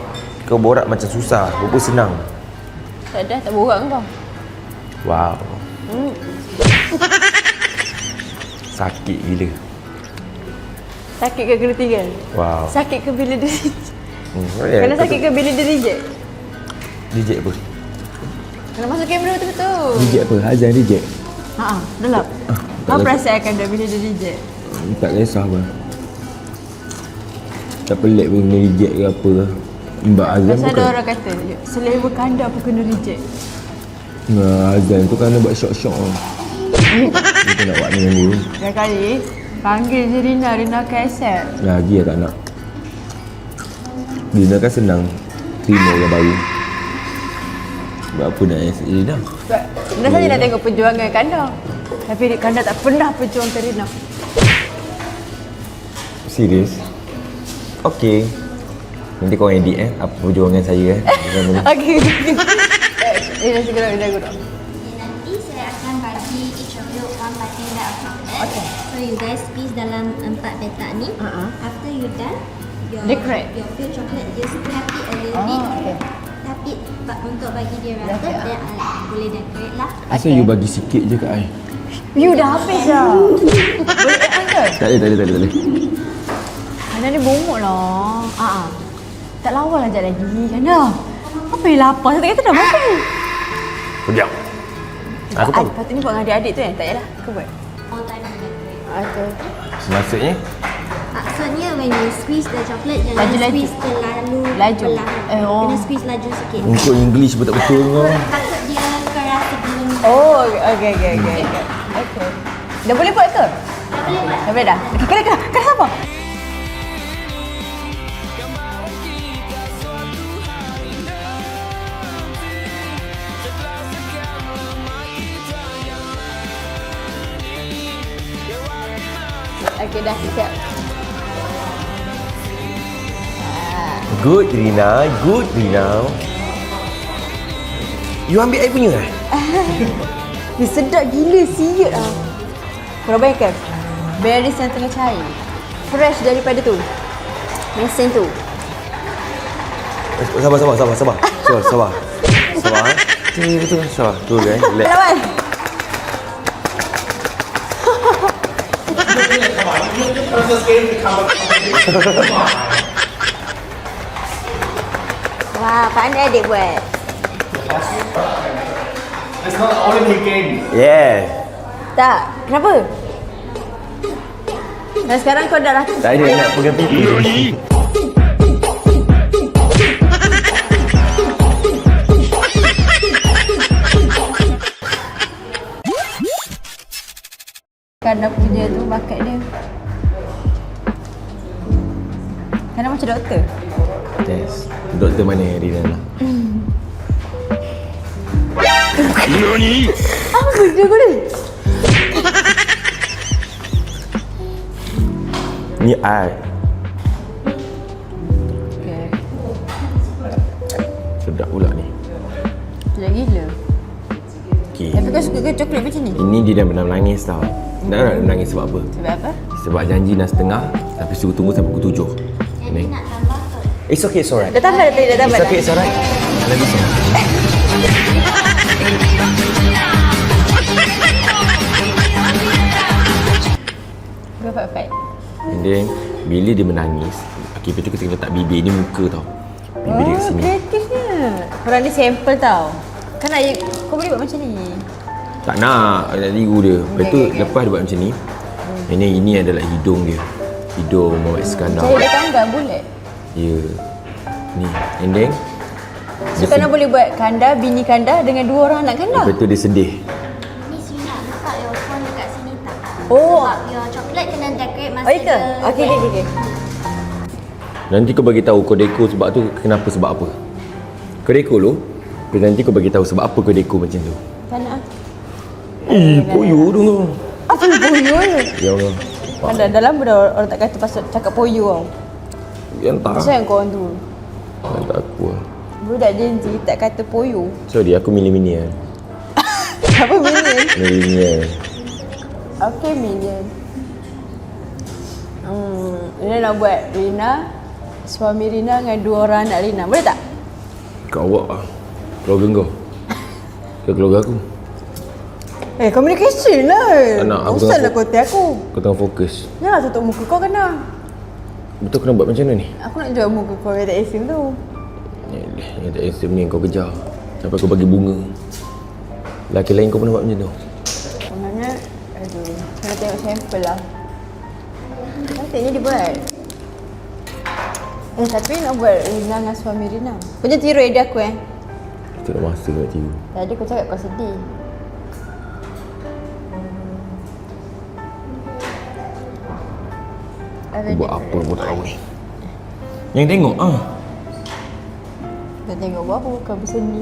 Kau borak macam susah, rupa senang. Tak ada, tak borak kau. Wow. Sakit gila. Sakit ke kena tinggal? Wow. Sakit ke bila dia reject? Kena Sakit ke bila dia reject? Reject apa? Kena masuk kamera betul-betul. Reject apa? Hazan reject? Dalam. tak Kau ada. perasakan dah bila dia reject? Tak kisah pun. Tak pelik pun kena reject ke apa ke. Mbak Azam Pasal ada bukan? orang kata selera kanda pun kena reject. Nah, Azam tu kan buat syok-syok. Dia tak nak buat dengan dia. Dah kali panggil je Rina akan accept. Lagi tak nak. Dia kan senang terima orang baru. Sebab apa nak accept Rina? Rina saja nak tengok perjuangan kanda. Tapi kanda tak pernah perjuangkan Rina. Serius? Okey. Nanti kau edit apa perjuangan saya Okey. Rina segera. Nanti saya akan bagi each of you one batenda of chocolate. Okay. So you guys squeeze dalam 4 petak ni. After you done, Decorate. your filled chocolate just tap it a little bit. Okay. Tap it untuk bagi dia rata. Then boleh decorate lah. Asal you bagi sikit je kat I? You dah habis dah. Boleh add ke? Tak boleh. Kanda ni bongok lah. Tak lawa lah sekejap lagi. Kanda. Apa yang lapar? Saya kata dah makan. Kejap. Aku tahu. Patut ni buat dengan adik-adik tu Tak payahlah. Kau buat. All time you decorate. Okay. Maksudnya? Maksudnya when you squeeze the chocolate, jangan Laju-laju. squeeze terlalu Laju. perlahan. Oh. Kena squeeze laju sikit. Untuk English pun tak betul kau. Takut dia keras sebelum. Oh, okay. Okay. Dah boleh buat ke? Tak boleh buat. Dah boleh dah? Okay, keras apa? Okay, dah siap. Good Rina. You ambil air punya Dia sedap gila, siut lah. Korang bayangkan, berries yang tengah cair. Fresh daripada tu. Mesin tu. Sabar. Sabar. Betul. Sabar. Tu kan. Relax. Lawan. Wah, pandai adik buat. It's not the Olympic game. Yeah. Tak, kenapa? Dan sekarang kau dah rasa. Tak ada nak pegang pipi. Kanda punya tu bakat dia. Kanda macam doktor. Yes. Doktor mana Rina lah? Apa dia kau ni? Ni air. Okay. Sedap pula ni. Sedap gila. Okay. Tapi kau suka ke coklat macam ni? Ini dia dah pernah menangis tau. Nak menangis sebab apa? Sebab apa? Sebab janji dah setengah tapi suruh tunggu sampai pukul 7. Jadi nak tambah ke? It's okay, it's alright. Dah tambah dah tambah. It's okay, it's alright. Lagi setengah. Berapa-apa? And then bila dia menangis, okay, lepas tu kita letak bibir ni muka tau. Bibir dia kat sini. Kreatifnya. Korang ni sampel tau. Kan nak kau boleh buat macam ni. Tak nak tiru dia. Lepas tu lepas dia buat macam ni. Ini adalah hidung dia. Hidung Muhammad Iskandar. Saya dah kandang bulat. Ya. Ni. And then So Kanda boleh buat kanda, bini kanda dengan 2 orang anak kanda. lepas tu dia sedih. Miss, you nak letak your phone dekat sini tak? Oh. Sebab your chocolate kena decorate masa Oh itu? Okay. Nanti kau bagi tahu kau dekor sebab tu kenapa sebab apa. Kau dekor lu. Lepas nanti kau bagi tahu sebab apa kau dekor macam tu. Tak nak. Poyo tu kau. Apa poyo ni? Ya Allah. Kanda dah lama dah orang tak kata pasal cakap poyo tau. Yang tak. Sayang kau orang tu. Yang tak aku lah. Budak Gen Z tak kata poyo. Sorry, aku millennial. Apa minion? Millennial. Okay, minion. Rina nak buat Rina, suami Rina dengan 2 orang anak Rina. Boleh tak? Kau awak lah. Keluarga kau. Ke keluarga aku. Communication lah. Tak nak, aku Usah tengah lah kotak aku. Kau tengah fokus. Janganlah tutup muka kau kena. Betul kena buat macam mana ni? Aku nak jual muka kau yang tak asim tu. Yang tak handsome ni kau kejar. Sampai kau bagi bunga. Lelaki lain kau pernah buat macam tu? Sebenarnya, aduh, kena tengok sampel lah. Cantiknya dia buat. Tapi nak buat Rina dengan suami Rina. Kau jangan tiru idea aku Tak ada masa nak tiru. Tadi kau cakap kau sedih. Buat apa pun tak tahu. Yang tengok Kau tengok buat apa, kau berseni.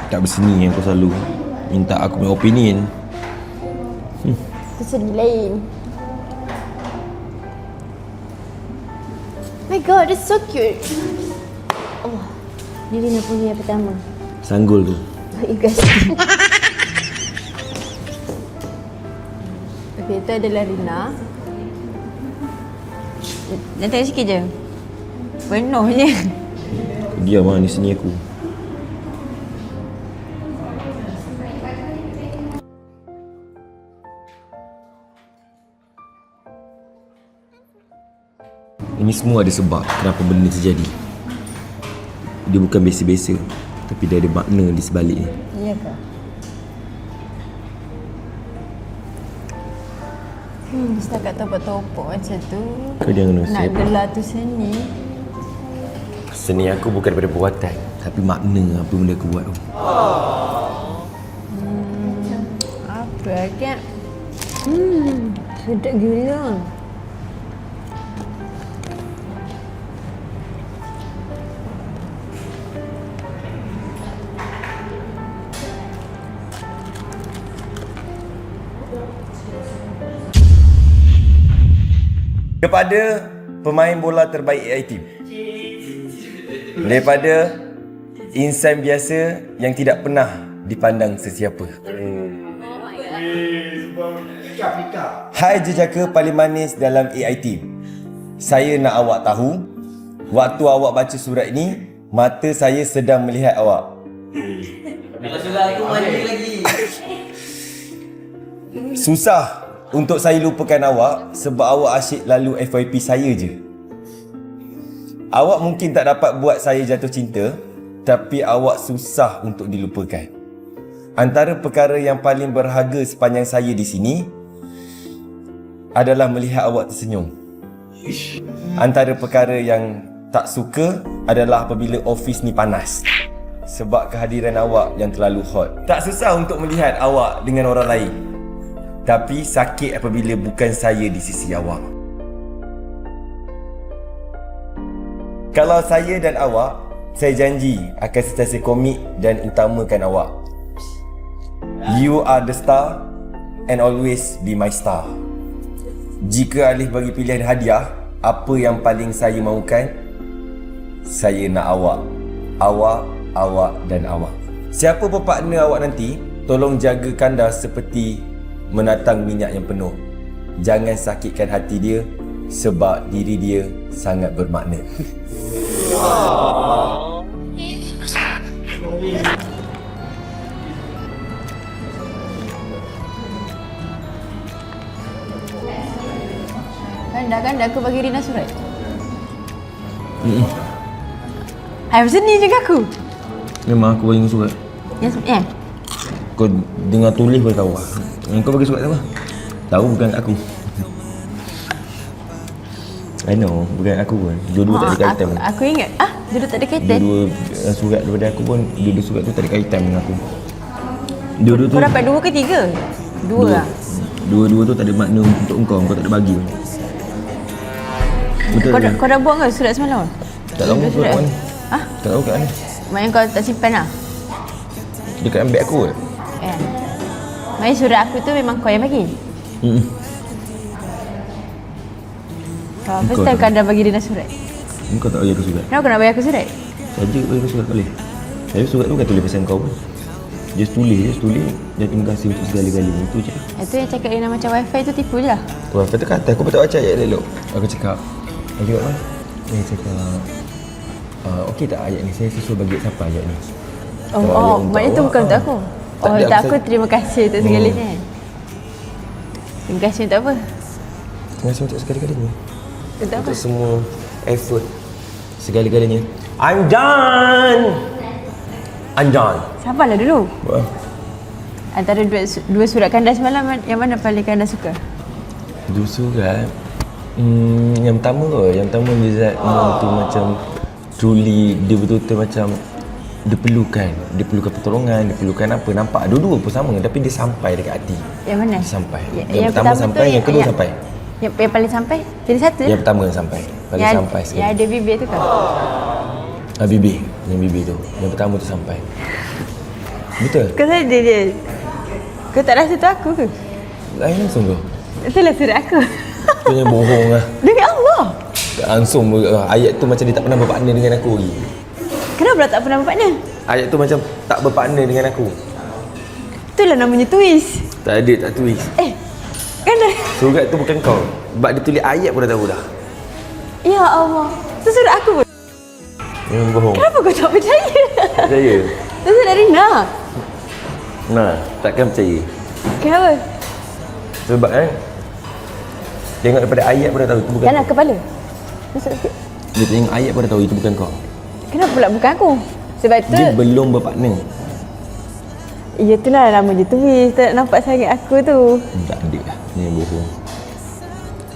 Tak berseni yang kau selalu minta aku punya opinion. Berseni lain. My god, that's so cute. Oh, ni Rina punya yang pertama. Sanggul tu. You guys. Okay, itu adalah Rina. Dah tengok sikit je. Penuh je. Diam ni seni aku. Ini semua ada sebab kenapa benda ni terjadi. Dia bukan biasa-biasa, tapi dia ada makna di sebaliknya. Iya ke? Setakat topok-topok macam tu. Kau jangan Nak usah. gelar tu seni. Seni aku bukan daripada perbuatan, tapi makna apa benda aku buat tu. Apa agak? Sedap gila. Kepada pemain bola terbaik AI Team, daripada insan biasa yang tidak pernah dipandang sesiapa. Hai jejaka paling manis dalam AI Team. Saya nak awak tahu, waktu awak baca surat ini, mata saya sedang melihat awak. Susah untuk saya lupakan awak sebab awak asyik lalu FYP saya je. Awak mungkin tak dapat buat saya jatuh cinta, tapi awak susah untuk dilupakan. Antara perkara yang paling berharga sepanjang saya di sini adalah melihat awak tersenyum. Antara perkara yang tak suka adalah apabila office ni panas sebab kehadiran awak yang terlalu hot. Tak susah untuk melihat awak dengan orang lain, tapi sakit apabila bukan saya di sisi awak. Kalau saya dan awak, saya janji akan sentiasa komik dan utamakan awak. You are the star and always be my star. Jika Alif bagi pilihan hadiah, apa yang paling saya mahukan? Saya nak awak. Awak, awak dan awak. Siapa pun partner awak nanti, tolong jaga kandar seperti menatang minyak yang penuh. Jangan sakitkan hati dia sebab diri dia sangat bermakna. Kan dah aku bagi Rina surat. Ayah seni juga aku. Memang aku bagi surat. Yes, Kau dengar tulis pun tahu lah. Yang kau bagi surat apa? Tahu bukan aku. I know, bukan aku pun. Dua-dua tak ada kaitan. Aku ingat. Dua-dua tak ada kaitan. Dua-dua surat daripada aku pun, dua-dua surat tu tak ada kaitan dengan aku. Dua-dua tu. Kau dapat dua ke tiga? Dua lah. Dua-dua tu tak ada makna untuk kau tak ada bagi pun. Betul ke? Kau dah buang ke surat semalam? Tak tahu surat kat mana. Tak tahu kat mana. Maknanya kau tak simpan lah? Dekat dalam beg aku ke? Maknanya surat aku tu memang kau yang bagi? First time kau dah bagi Rina surat? Kau tak bagi aku surat. Kenapa kau nak bagi aku surat? Saja bagi aku surat boleh. Tapi surat tu bukan tulis pasal kau pun. Just tulis. Dan terima kasih untuk segala-galanya. Itu je. Itu yang cakap Rina macam wifi tu tipu je lah. Wah, kata kata aku pun tak baca ayat dia elok. Aku cakap, apa? Dia cakap, okey tak ayat ni? Saya suruh bagi siapa ayat ni? Maknanya tu bukan untuk aku. Untuk aku terima kasih untuk segalanya. Terima kasih untuk apa? Terima kasih untuk segala-galanya. Untuk apa? Untuk semua effort segala-galanya. I'm done. Sabarlah dulu. Apa? Antara dua surat kandas semalam, yang mana paling kandas suka? Dua surat. Yang pertama Lizard tu macam truly dia betul-betul macam dia perlukan pertolongan, dia perlukan apa, nampak dua-dua pun sama tapi dia sampai dekat hati. Yang mana? Dia sampai. Ya, Yang pertama sampai, yang kedua sampai. Yang paling sampai? Jadi satu Yang pertama sampai. Paling yang, sampai sekali. yang ada bibir tu kan? Bibir. Yang bibir tu. Yang pertama tu sampai. Betul? Kau tadi dia. Kau tak rasa tu aku ke? Lain langsung kau. Itulah surat aku. Kau yang bohong lah. Demi Allah. Langsung ayat tu macam dia tak pernah berpartner dengan aku lagi. Kenapa pula tak pernah berpartner? Ayat tu macam tak berpartner dengan aku. Itulah namanya twist. Tak ada, tak twist. Kan dah. Surat tu bukan kau. Sebab dia tulis ayat pun dah tahu dah. Ya Allah. Tu surat aku pun. Memang bohong. Kenapa kau tak percaya? Tak percaya? Tu surat Rina. Nah, takkan percaya. Kenapa? Sebab tengok daripada ayat pun dah tahu itu bukan Kanan kau. kepala. Masuk sikit. Dia tengok ayat pun dah tahu itu bukan kau. Kenapa pula bukan aku? Sebab tu Dia belum berpartner. ya itulah namanya twist. Tak nampak sangat aku tu. Tak ada lah. Ni yang bohong.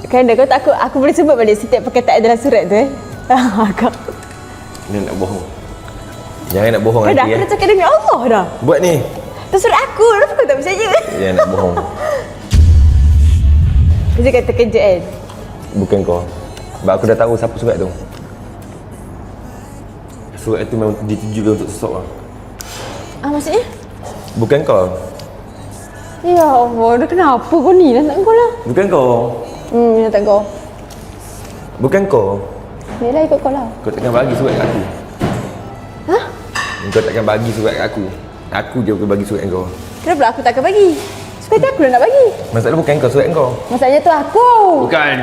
Kan kau tak aku boleh sebut balik setiap perkataan dalam surat tu Kau Ni nak bohong. Jangan nak bohong Kan dah nanti aku dah cakap demi Allah dah. Buat ni. Tu surat aku. Kenapa kau tak percaya? Jangan nak bohong. Dia kata terkejut kan? Bukan kau. Sebab aku dah tahu siapa surat tu. Surat tu memang ditujukan untuk sosok lah. Maksudnya? Bukan kau. Ya Allah, dah kenapa kau ni? Dah tak kau lah. Bukan kau. Dah tak kau. Bukan kau. Yelah ikut kau lah. Kau takkan bagi surat kat aku. Hah? Kau takkan bagi surat kat aku. Aku je akan bagi surat kat kau. Kenapa pula aku takkan bagi? Supaya aku dah nak bagi. Masalah bukan kau, surat kau. Masalahnya tu aku. Bukan.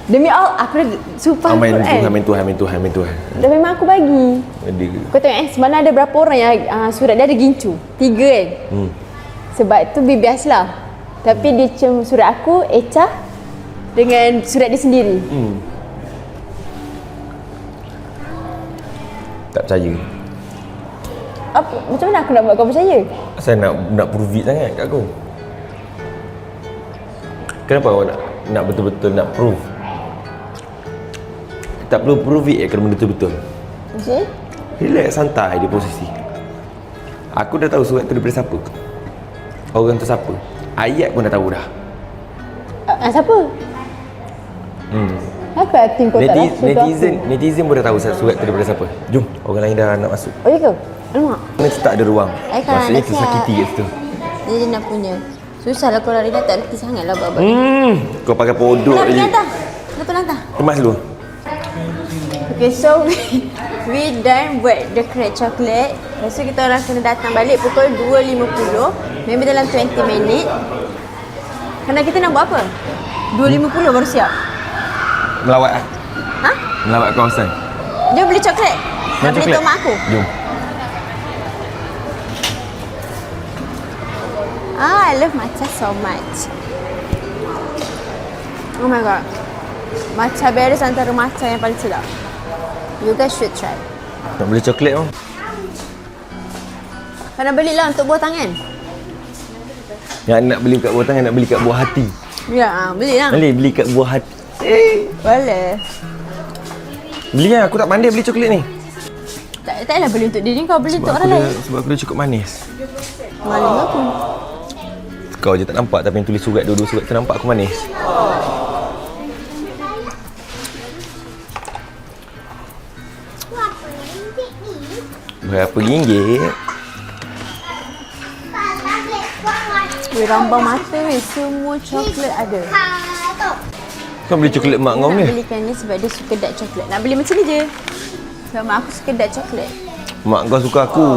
Demi Allah, aku dah sumpah Amin Al-Quran. Tuhan. Dah memang aku bagi. Ada. Kau tengok semalam ada berapa orang yang surat dia ada gincu? 3 kan? Sebab tu bias lah. Tapi dia cuma surat aku, Echa dengan surat dia sendiri. Tak percaya. Apa? Macam mana aku nak buat kau percaya? Saya nak prove it sangat kat aku. Kenapa awak nak betul-betul nak prove? Tak perlu prove it kena benda betul-betul. Maksudnya? Relax, santai di posisi. Aku dah tahu surat tu daripada siapa. Orang tu siapa. Ayat pun dah tahu dah. Siapa? Apa acting kau tak rasa Netizen pun dah tahu surat tu daripada siapa. Jom, orang lain dah nak masuk. Oh ya ke? Alamak. Nanti tak ada ruang. Maksudnya dah tersakiti kat situ. Dia nak punya. Susahlah kalau Rina tak reti sangat lah buat-buat. Kau pakai podok Nak je. lantar. Nak lantar. Kemas dulu. Okay, so we done buat decorate coklat. Lepas tu kita orang kena datang balik pukul 2.50. Maybe dalam 20 minit. Kerana kita nak buat apa? 2.50 baru siap. Melawat lah. Ha? Melawat kawasan. Jom beli coklat. Nak beli untuk mak aku. Jom. I love matcha so much. Oh my god. Matcha berries antara matcha yang paling sedap. You guys should try. Nak beli coklat pun. Kau nak belilah untuk buah tangan. Yang nak beli kat buah tangan, nak beli kat buah hati. Ya, belilah. Boleh beli kat buah hati. Boleh. Beli lah, aku tak pandai beli coklat ni. Taklah beli untuk diri kau, beli untuk orang lain. Sebab aku dah cukup manis. Maling aku. Kau je tak nampak, tapi yang tulis surat dua-dua surat tu nampak aku manis. Berapa ringgit? Weh, rambang mata weh. Semua coklat ada. Kau beli coklat mak kau Nak ni? belikan ni sebab dia suka dark coklat. Nak beli macam ni je. Sebab mak aku suka dark coklat. Mak kau suka aku.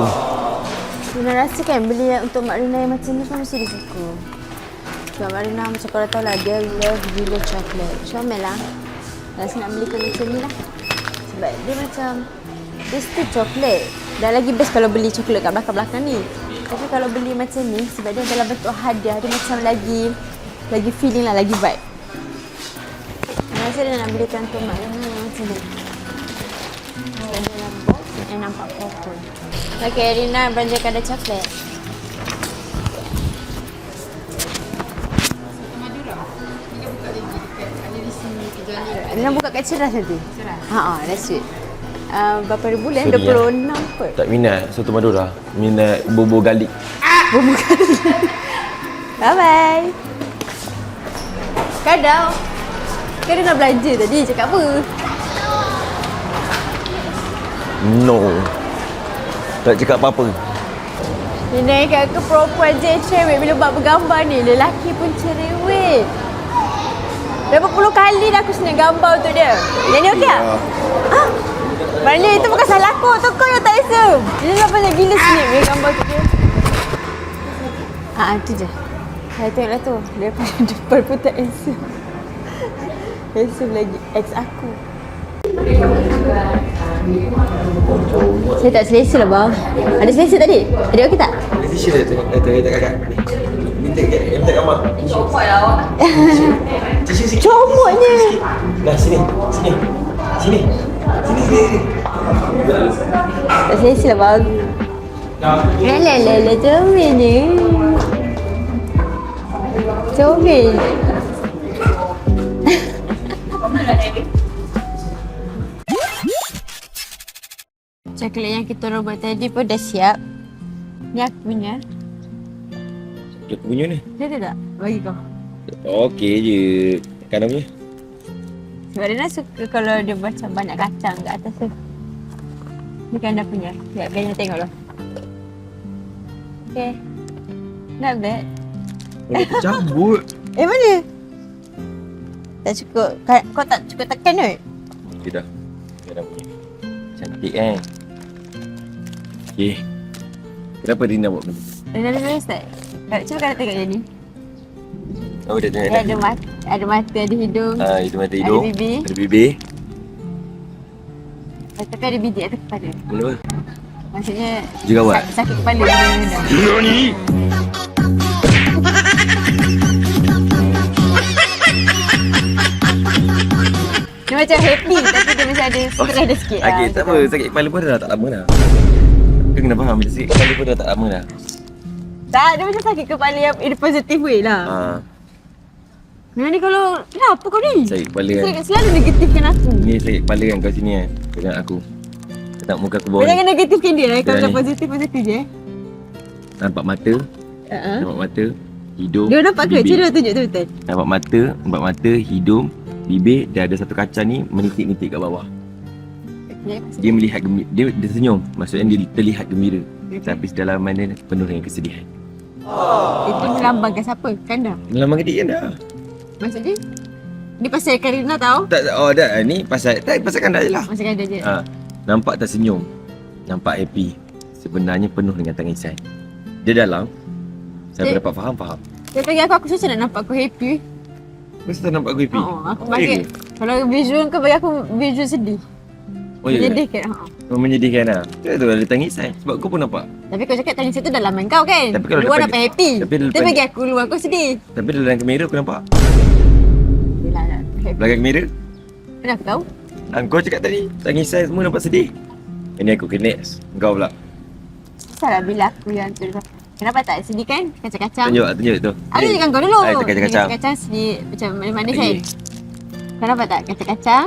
Rina rasa kan beli untuk Mak Rina yang macam ni kan mesti dia suka. Sebab Mak Rina macam korang tahu lah, dia love gila coklat. Comel lah. Rasa nak belikan macam ni lah. Sebab dia macam, dia still coklat. Dan lagi best kalau beli coklat kat belakang-belakang ni. Tapi kalau beli macam ni, sebab dia dalam bentuk hadiah, dia macam lagi feeling lah, lagi vibe. Saya rasa dia nak belikan untuk Mak Rina yang macam ni. Sebab dia dalam box yang nampak purple. Okay, Rina belanjakan ada coklat. Madura. Kita buka lagi dekat ada di sini, kejadian Rina buka kat Ceras nanti? Ceras. That's sweet. Berapa hari bulan? Sorry, 26 kot. Tak minat soto Madura. Minat bubur garlic. Bye-bye. Kadau. Kan dia nak belanja tadi, cakap apa? No. Tak cakap apa-apa. Ini kat aku perempuan je cerewet bila buat bergambar ni. Lelaki pun cerewet. Berapa puluh kali dah aku senang gambar untuk dia. Yang ni okey tak? Ha? Marley, itu bukan salah aku. Tu kau yang tak handsome. Dia dah banyak gila senyap dia gambar untuk dia. Tu je. Saya tengoklah tu. Daripada depan pun tak handsome. Handsome lagi. Ex aku. Saya tak selesa lah bang. Ada selesa tadi? Ada okey tak? Tisu dia tak kakak. Minta gambar. Tisu sikit. Comotnya. Nah, sini. Sini. Tak selesa lah bang. Alah, comelnya. Comel. Coklat yang kita orang buat tadi pun dah siap. Ni aku punya. Dia punya ni. Dia ada tak? Bagi kau. Okey je. Kanan punya. Sebab Rina suka kalau dia macam banyak kacang kat atas tu. Ni kan dah punya. Sekejap Rina tengoklah. Okay. Not bad. Oh, cabut. Mana? Tak cukup. Kau tak cukup tekan kot? Okey dah. Kanan punya. Cantik kan? Okey. Kenapa Rina buat benda? Rina dah selesai tak? Cuba kau tengok dia ni. Oh, dah tengok Dia dah. ada mata, ada hidung. Itu mata hidung. Ada bibir. Ada bibir. Tapi ada biji atas kepala. Kenapa? Maksudnya Jerawat. sakit kepala benda-benda. Nani? Dia macam happy tapi dia macam ada stres dia sikit. Okey, tak apa. Sakit kepala pun dah tak lama dah. Kau kena faham, macam sakit kepala pun dah tak lama dah. Tak, dia macam sakit kepala yang in a positive way lah. Memang ni kalau, kenapa kau ni? Sakit kepala kan. Selalu negatifkan aku. Ni sakit kepala kan kat sini kan. Kau tengok aku. Kau tengok muka aku bawah Kau jangan ni. negatifkan dia lah. Kalau Jangan dah ni. positif je. Nampak mata. Nampak mata. Hidung. Dia nampak ke? bibir. Cuba tunjuk tu betul. Nampak mata, hidung, bibir. Dia ada satu kaca ni menitik-nitik kat bawah. Okay. Dia melihat gembira. Dia senyum. Maksudnya dia terlihat gembira. Tapi sedalaman dia penuh dengan kesedihan. Itu melambangkan siapa? Kanda? Lama kedik kan dah. Maksudnya? Ni pasal Karina tahu? Tak, oh dah. Ni pasal Kanda je lah. Pasal Kanda je. Nampak tersenyum. Nampak happy. Sebenarnya penuh dengan tangisan. Dia dalam. Saya dapat faham. Dia bagi aku susah nak nampak aku happy. Kau tak nampak aku happy? Aku bagi, kalau visual kau bagi aku visual sedih. Oh ya? Menyedihkan. Menyedihkan lah. Tu ada tangisan. Sebab kau pun nampak. Tapi kau cakap tangis itu dalaman kau kan? Tapi kalau luar depan- nampak happy. tapi Dia depan- bagi aku luar aku sedih. Tapi dalam kamera aku nampak. Yelah, happy. Belakang kamera. Mana aku tahu? Kau cakap tadi. Tangisan semua nampak sedih. Ini aku ke next. Kau pula. Salah bila aku yang tu. Kenapa tak sedih kan? Kacang-kacang. Tunjuk tu. Aku tunjukkan kau dulu. Itu kacang-kacang. Kacang-kacang sedih macam manis-manis kan? Okey. Kenapa tak? Kacang-kacang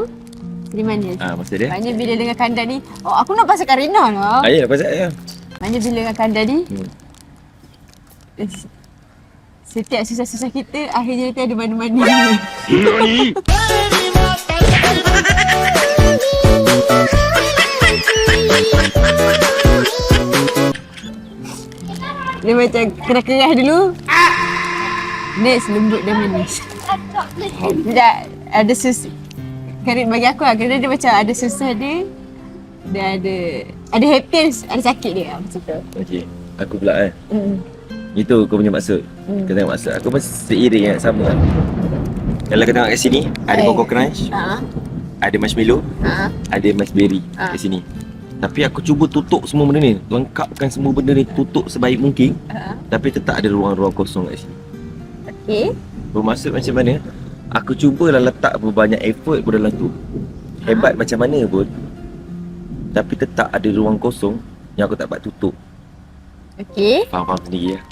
sedih manis. Maksud dia? Maknanya bila dengan Kanda ni, aku nak pasal Karina lah. Ya, pasal ya. Maknanya bila dengan Kanda ni, Hmm. setiap susah-susah kita, akhirnya nanti ada mana-mana. Nani? Dia macam kena kerah dulu. Next, lembut dan manis. Sekejap, ada susah. Karin bagi aku lah, kerana dia macam ada susah dia. Dia ada happy, ada sakit dia macam tu. Okey. Aku pula kan. Itu kau punya maksud. Kau tengok maksud. Aku pun seiring kan, sama kan. Kalau kau tengok kat sini, ada Coco Crunch, ada marshmallow, ada raspberry kat sini. Tapi aku cuba tutup semua benda ni. Lengkapkan semua benda ni, tutup sebaik mungkin. Tapi tetap ada ruang-ruang kosong kat sini. Okey. Bermaksud macam mana? Aku cubalah letak berbanyak effort pun dalam tu. Hebat macam mana pun. Tapi tetap ada ruang kosong yang aku tak dapat tutup. Okey. Faham sendiri lah.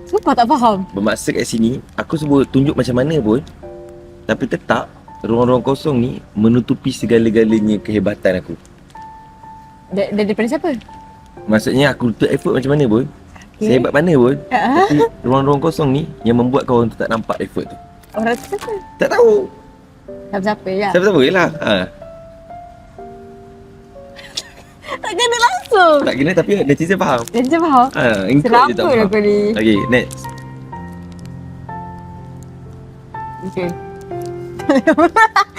Kenapa tak faham? Bermaksud kat sini, aku cuba tunjuk macam mana pun. Tapi tetap ruang-ruang kosong ni menutupi segala-galanya kehebatan aku. Daripada siapa? Maksudnya aku letak effort macam mana pun, sehebat mana pun, tapi ruang-ruang kosong ni yang membuat kau orang tu tak nampak effort tu. Orang tu siapa? Tak tahu. Siapa-siapa je lah. Siapa-siapa je lah. Tak kena langsung. Tak kena tapi netizen faham. Dan je faham. Engkau je tak Serapa lah faham. kau ni. Okay, next. Okay.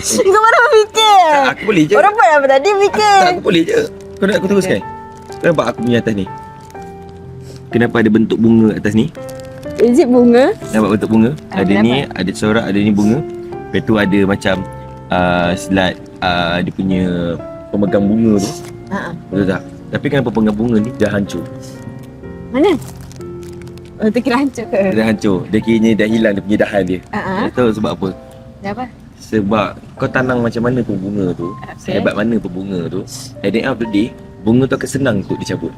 Kau mana berfikir? Aku boleh je. Orang buat apa tadi fikir? Tak, aku boleh je. Kau nak aku teruskan? Kau nampak aku punya atas ni? Kenapa ada bentuk bunga atas ni? Is it bunga? Nampak bentuk bunga? Ada kenapa? ni, ada corak, ada ni bunga. Lepas tu ada macam slide dia punya pemegang bunga tu. Betul tak? Tapi kenapa pemegang bunga ni dah hancur? Mana? Oh, tu kira hancur ke? Dia dah hancur. Dia kiranya dah hilang dia punya dahan dia. Tak tahu sebab apa? Dah apa? Sebab kau tanam macam mana pun bunga tu, sehebat mana pun bunga tu, at the end of the day, bunga tu akan senang untuk dicabut.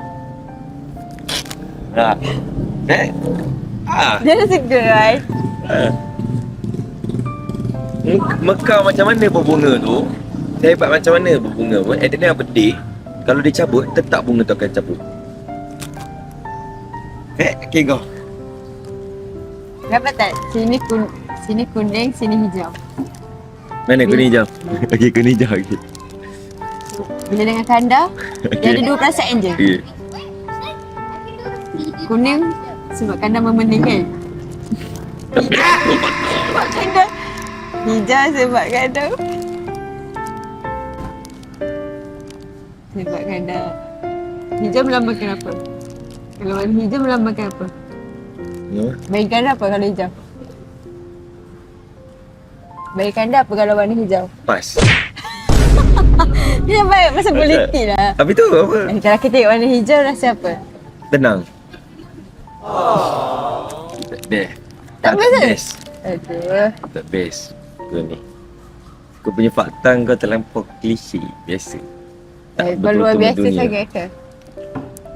Dia dah suka, right? Mekar macam mana pun bunga tu, sehebat macam mana pun bunga pun, at the end of the day, kalau dia cabut, tetap bunga tu akan cabut. Okay kau. Dapat tak? Sini kuning, sini hijau. Mana kuning hijau? Okay, kuning hijau. Okay. Bila dengan kanda, dia ada 2 perasaan je. Okay. Kuning sebab kanda memening kan? Sebab kanda. Hijau sebab kanda. Sebab kanda. Hijau melambangkan apa? Kalau warna hijau melambangkan apa? Bagi kanda apa kalau hijau? Bagi kanda apa kalau warna hijau? Pas. Dia baik pasal politik lah. Habis tu apa? Kalau kita tengok warna hijau rasa apa? Tenang. Deh. Tak best ke? Best. Aduh. Tak best. Kau ni. Kau punya fakta kau terlampau klise. Biasa. Kau luar biasa sangat ke?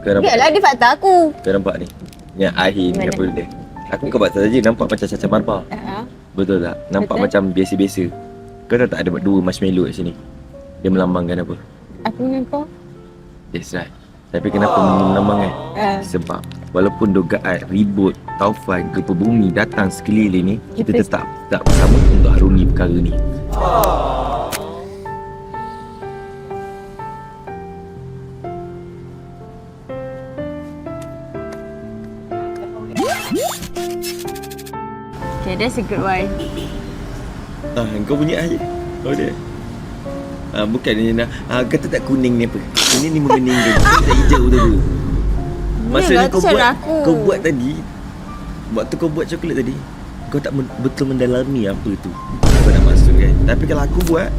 Kau nampak? Biarlah dia fakta aku. Kau nampak ni? Yang akhir ni Mana? apa dia? Aku kau fakta saja nampak macam caca marpah. Betul tak? Nampak Betul. macam biasa-biasa. Kau tahu tak ada 2 marshmallow kat sini? Dia melambangkan apa? Aku dengan kau. That's right. Tapi kenapa melambangkan? Sebab walaupun dugaan ribut, taufan, gempa bumi datang sekeliling ni, kita tetap bersama untuk harungi perkara ni. Okay, that's a good one. Kau punya aja. Kau dia. Bukan dia nak kata tak kuning ni apa? Kuning ni mengeningkan. Tak hijau tu apa? Maksudnya kau buat tadi, waktu kau buat coklat tadi, kau tak betul mendalami apa tu kau nak masuk kan. Tapi kalau aku buat,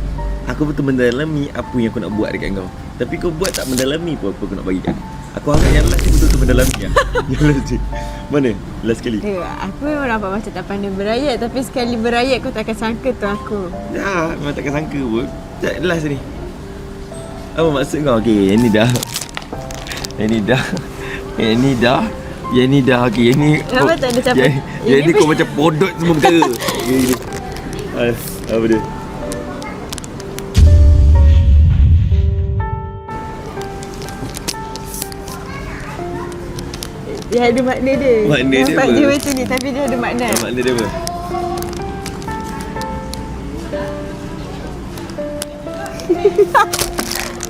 aku betul mendalami apa yang aku nak buat dekat kau. Tapi kau buat tak mendalami pun apa aku nak bagi kat kau. Aku harap yang last ni betul-betul mendalami lah. Yang last ni. Mana? Last sekali. Aku memang nampak macam tak pandai berayat. Tapi sekali berayat kau takkan sangka tu aku. Dah, memang takkan sangka pun. Tak, last ni. Apa maksud kau? Okay, yang ni dah. Yang ni dah. Yang ni dah. Yang ni dah. Okay, yang ni. Kenapa tak ada siapa? Yang ni kau macam podot semua perkara. Okay. Apa dia? Dia ada makna dia. Makna dia nampak apa? dia macam ni tapi dia ada makna. Makna dia apa?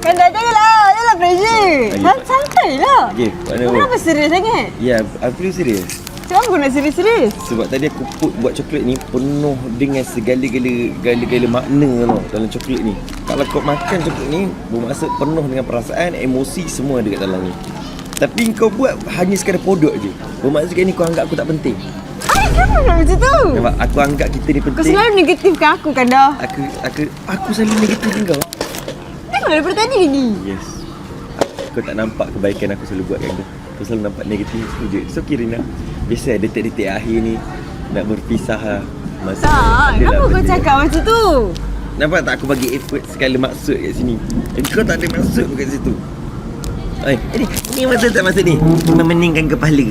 Kan dah janganlah pressure. Santai lah. Okay, makna Kau apa? kenapa serius sangat? Ya, aku serius. Kenapa kau nak serius-serius? Sebab tadi aku buat coklat ni penuh dengan segala-gala makna tau dalam coklat ni. Kalau kau makan coklat ni, bermaksud penuh dengan perasaan, emosi semua ada kat dalam ni. Tapi kau buat hanya sekadar podok je. Bermaksud ni kau anggap aku tak penting. Kenapa nak macam tu? Sebab aku anggap kita ni penting. Kau selalu negatifkan aku kan dah. Aku selalu negatif dengan kau. Tengok daripada tadi ni. Yes. Kau tak nampak kebaikan aku selalu buat kat kau. Kau selalu nampak negatif tu je. So Kirina, biasa detik-detik akhir ni nak berpisah lah. Tak, kenapa kau cakap macam tu? Nampak tak aku bagi effort segala maksud kat sini. Kau tak ada maksud pun kat situ. Ini maksud tak maksud ni? Memeningkan kepala.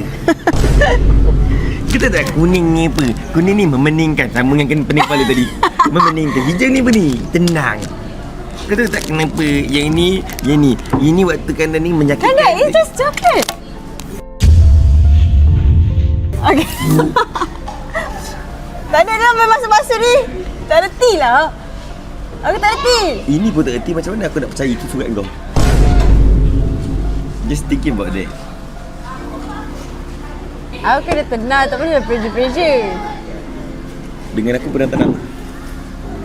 Kita tak kuning ni apa? Kuning ni memeningkan sama dengan pening kepala tadi. Memeningkan. Hijau ni apa ni? Tenang. Kau tahu tak kenapa yang ni, ini waktu Kanda ni menyakitkan. Kanda, it's just chocolate. Okay. Tak ada dalam masa-masa ni. Tak reti lah. Aku tak reti. Ini pun tak erti macam mana aku nak percaya itu surat kau. Just thinking about that. Aku kena tenang, tak boleh pressure-pressure. Dengan aku pernah tenang.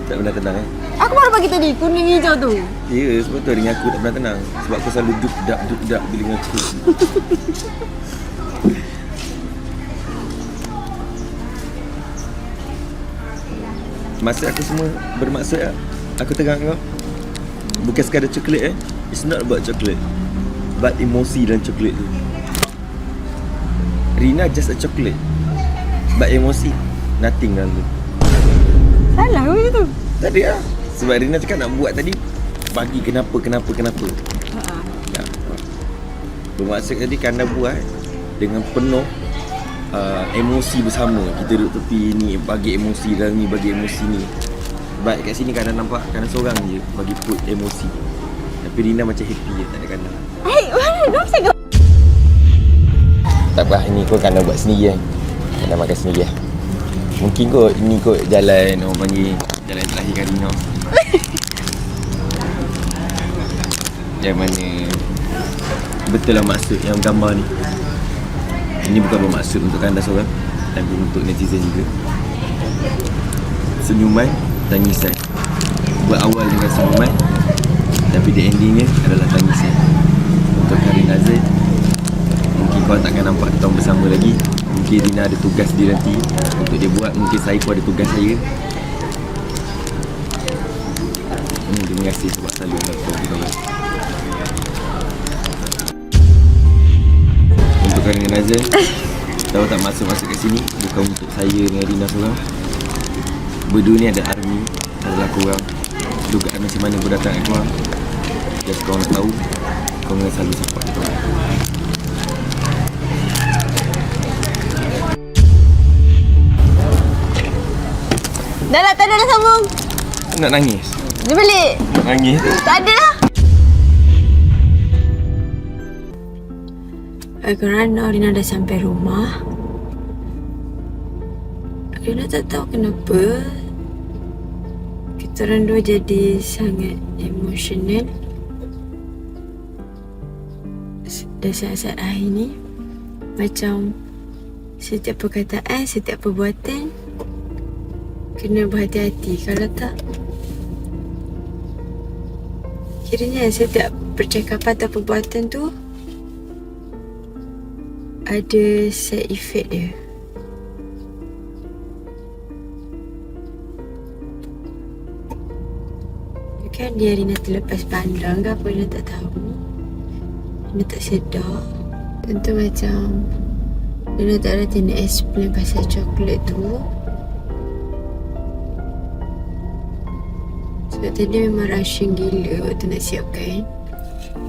Tak pernah tenang Aku baru bagi tadi, kuning hijau tu. Ya, sebab tu dengan aku tak pernah tenang. Sebab aku selalu duk-dak dengan aku. Masa aku semua bermaksud lah. Aku tegang kau. Bukan sekadar coklat It's not about chocolate, but emosi dalam coklat tu. Rina just a chocolate, but emosi nothing dalam tu. Salah ke macam tu? Tak ada lah. Sebab Rina cakap nak buat tadi bagi kenapa. Ya. Bermaksud tadi Kanda buat dengan penuh emosi bersama. Kita duduk tepi ni, bagi emosi dalam ni, bagi emosi ni. Sebab kat sini Kanda nampak Kanda seorang je bagi put emosi. Tapi Rina macam happy je, tak ada Kanda. Mana? Kenapa saya kau? Tak apa, ini kau Kanda buat sendiri kan. Kanda makan sendiri lah. Mungkin kot ini kot jalan orang panggil jalan terakhir Rina. Yang mana betul lah maksud yang gambar ni. Ini bukan bermaksud untuk Kanda seorang, tapi untuk netizen juga. Senyuman, tangisan. Berawal dengan senyuman, tapi the endingnya adalah tangisan. Untuk Karin Azhar, mungkin kau takkan nampak kita bersama lagi. Mungkin Rina ada tugas dia nanti untuk dia buat. Mungkin saya pun ada tugas saya. Terima kasih sebab selalu menonton kita orang. Untuk Karin Azhar, tahu tak masuk kat sini bukan untuk saya dengan Rina seorang. Berdua ni ada army, adalah korang. Dugaan macam mana kau datang kat korang. Just korang nak tahu, korang nak selalu support kita orang. Dah lah, tak ada dah sambung. Nak nangis? Dia balik. Nak nangis? Tak ada lah. Kerana Rina dah sampai rumah, Rina tak tahu kenapa kita orang dua jadi sangat emosional. Dah saat-saat akhir ni, macam setiap perkataan, setiap perbuatan kena berhati-hati. Kalau tak, kiranya setiap percakapan atau perbuatan tu ada side effect dia. Bukan dia Rina terlepas pandang ke apa, Rina tak tahu. Rina tak sedar. Tentu macam Rina tak ada nak explain pasal coklat tu. Sebab tadi memang rushing gila waktu nak siapkan.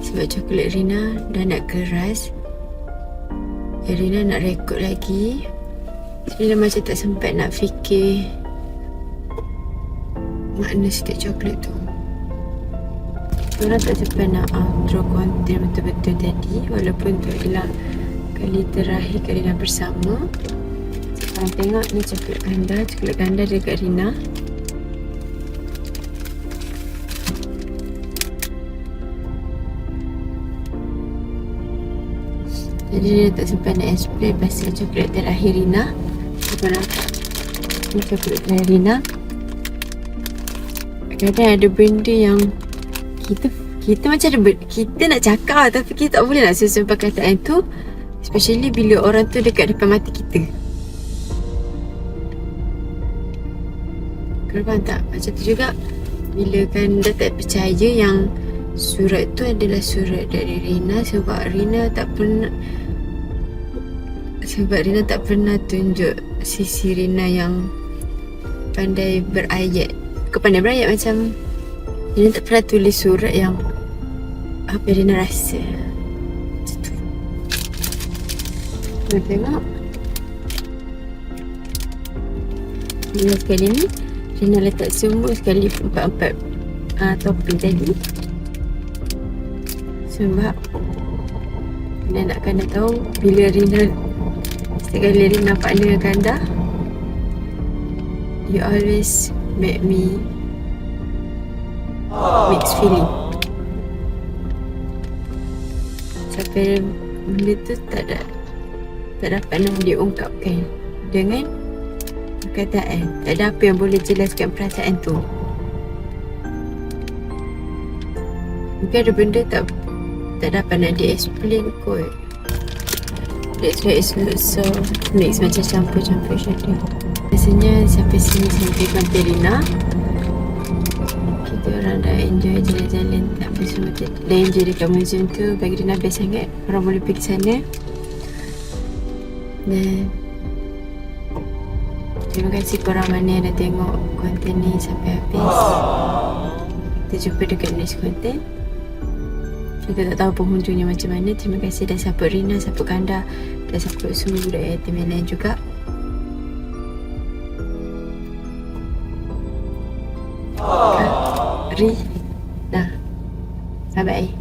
Sebab coklat Rina dah nak keras. Rina nak rekod lagi. Rina macam tak sempat nak fikir makna setiap coklat tu. Orang tak sempat nak outro konten betul-betul tadi. Walaupun tu adalah kali terakhir Rina bersama. Sekarang tengok ni coklat ganda. Coklat ganda dekat Rina. Jadi dia tak sempat nak explain pasal coklat terakhir Rina. Apa nampak? Ini coklat terakhir Rina. Kadang ada benda yang kita macam ada kita nak cakap tapi kita tak boleh nak susun perkataan tu. Especially bila orang tu dekat depan mata kita. Kau faham tak? Macam tu juga bila kan dah tak percaya yang surat tu adalah surat dari Rina. Sebab Rina tak pernah tunjuk sisi Rina yang pandai berayat. Bukan pandai berayat, macam Rina tak pernah tulis surat yang apa Rina rasa. Macam tu. Kita tengok. Bila sekali ni Rina letak semua sekali 4 topping tadi. Sebab Rina nak kena tahu bila Rina setiap kali Rina partner dengan Kanda, you always make me mixed feeling. Sampai benda tu tak dapat nak diungkapkan dengan perkataan. Tak ada apa yang boleh jelaskan perasaan tu. Mungkin ada benda tak dapat nak di-explain kot. That's why it's not so mix, macam campur-campur macam tu. Biasanya sampai sini sampai konten Rina. Kita orang dah enjoy jalan-jalan tak bersama. Dah enjoy dekat museum tu. Bagi Rina best sangat. Korang boleh pergi sana. Dan terima kasih korang mana yang dah tengok konten ni sampai habis. Kita jumpa dekat next konten. Kita tak tahu penghujungnya macam mana. Terima kasih dah support Rina, support Kanda, dah support semua budak yatim yang lain juga. Dah. Bye-bye.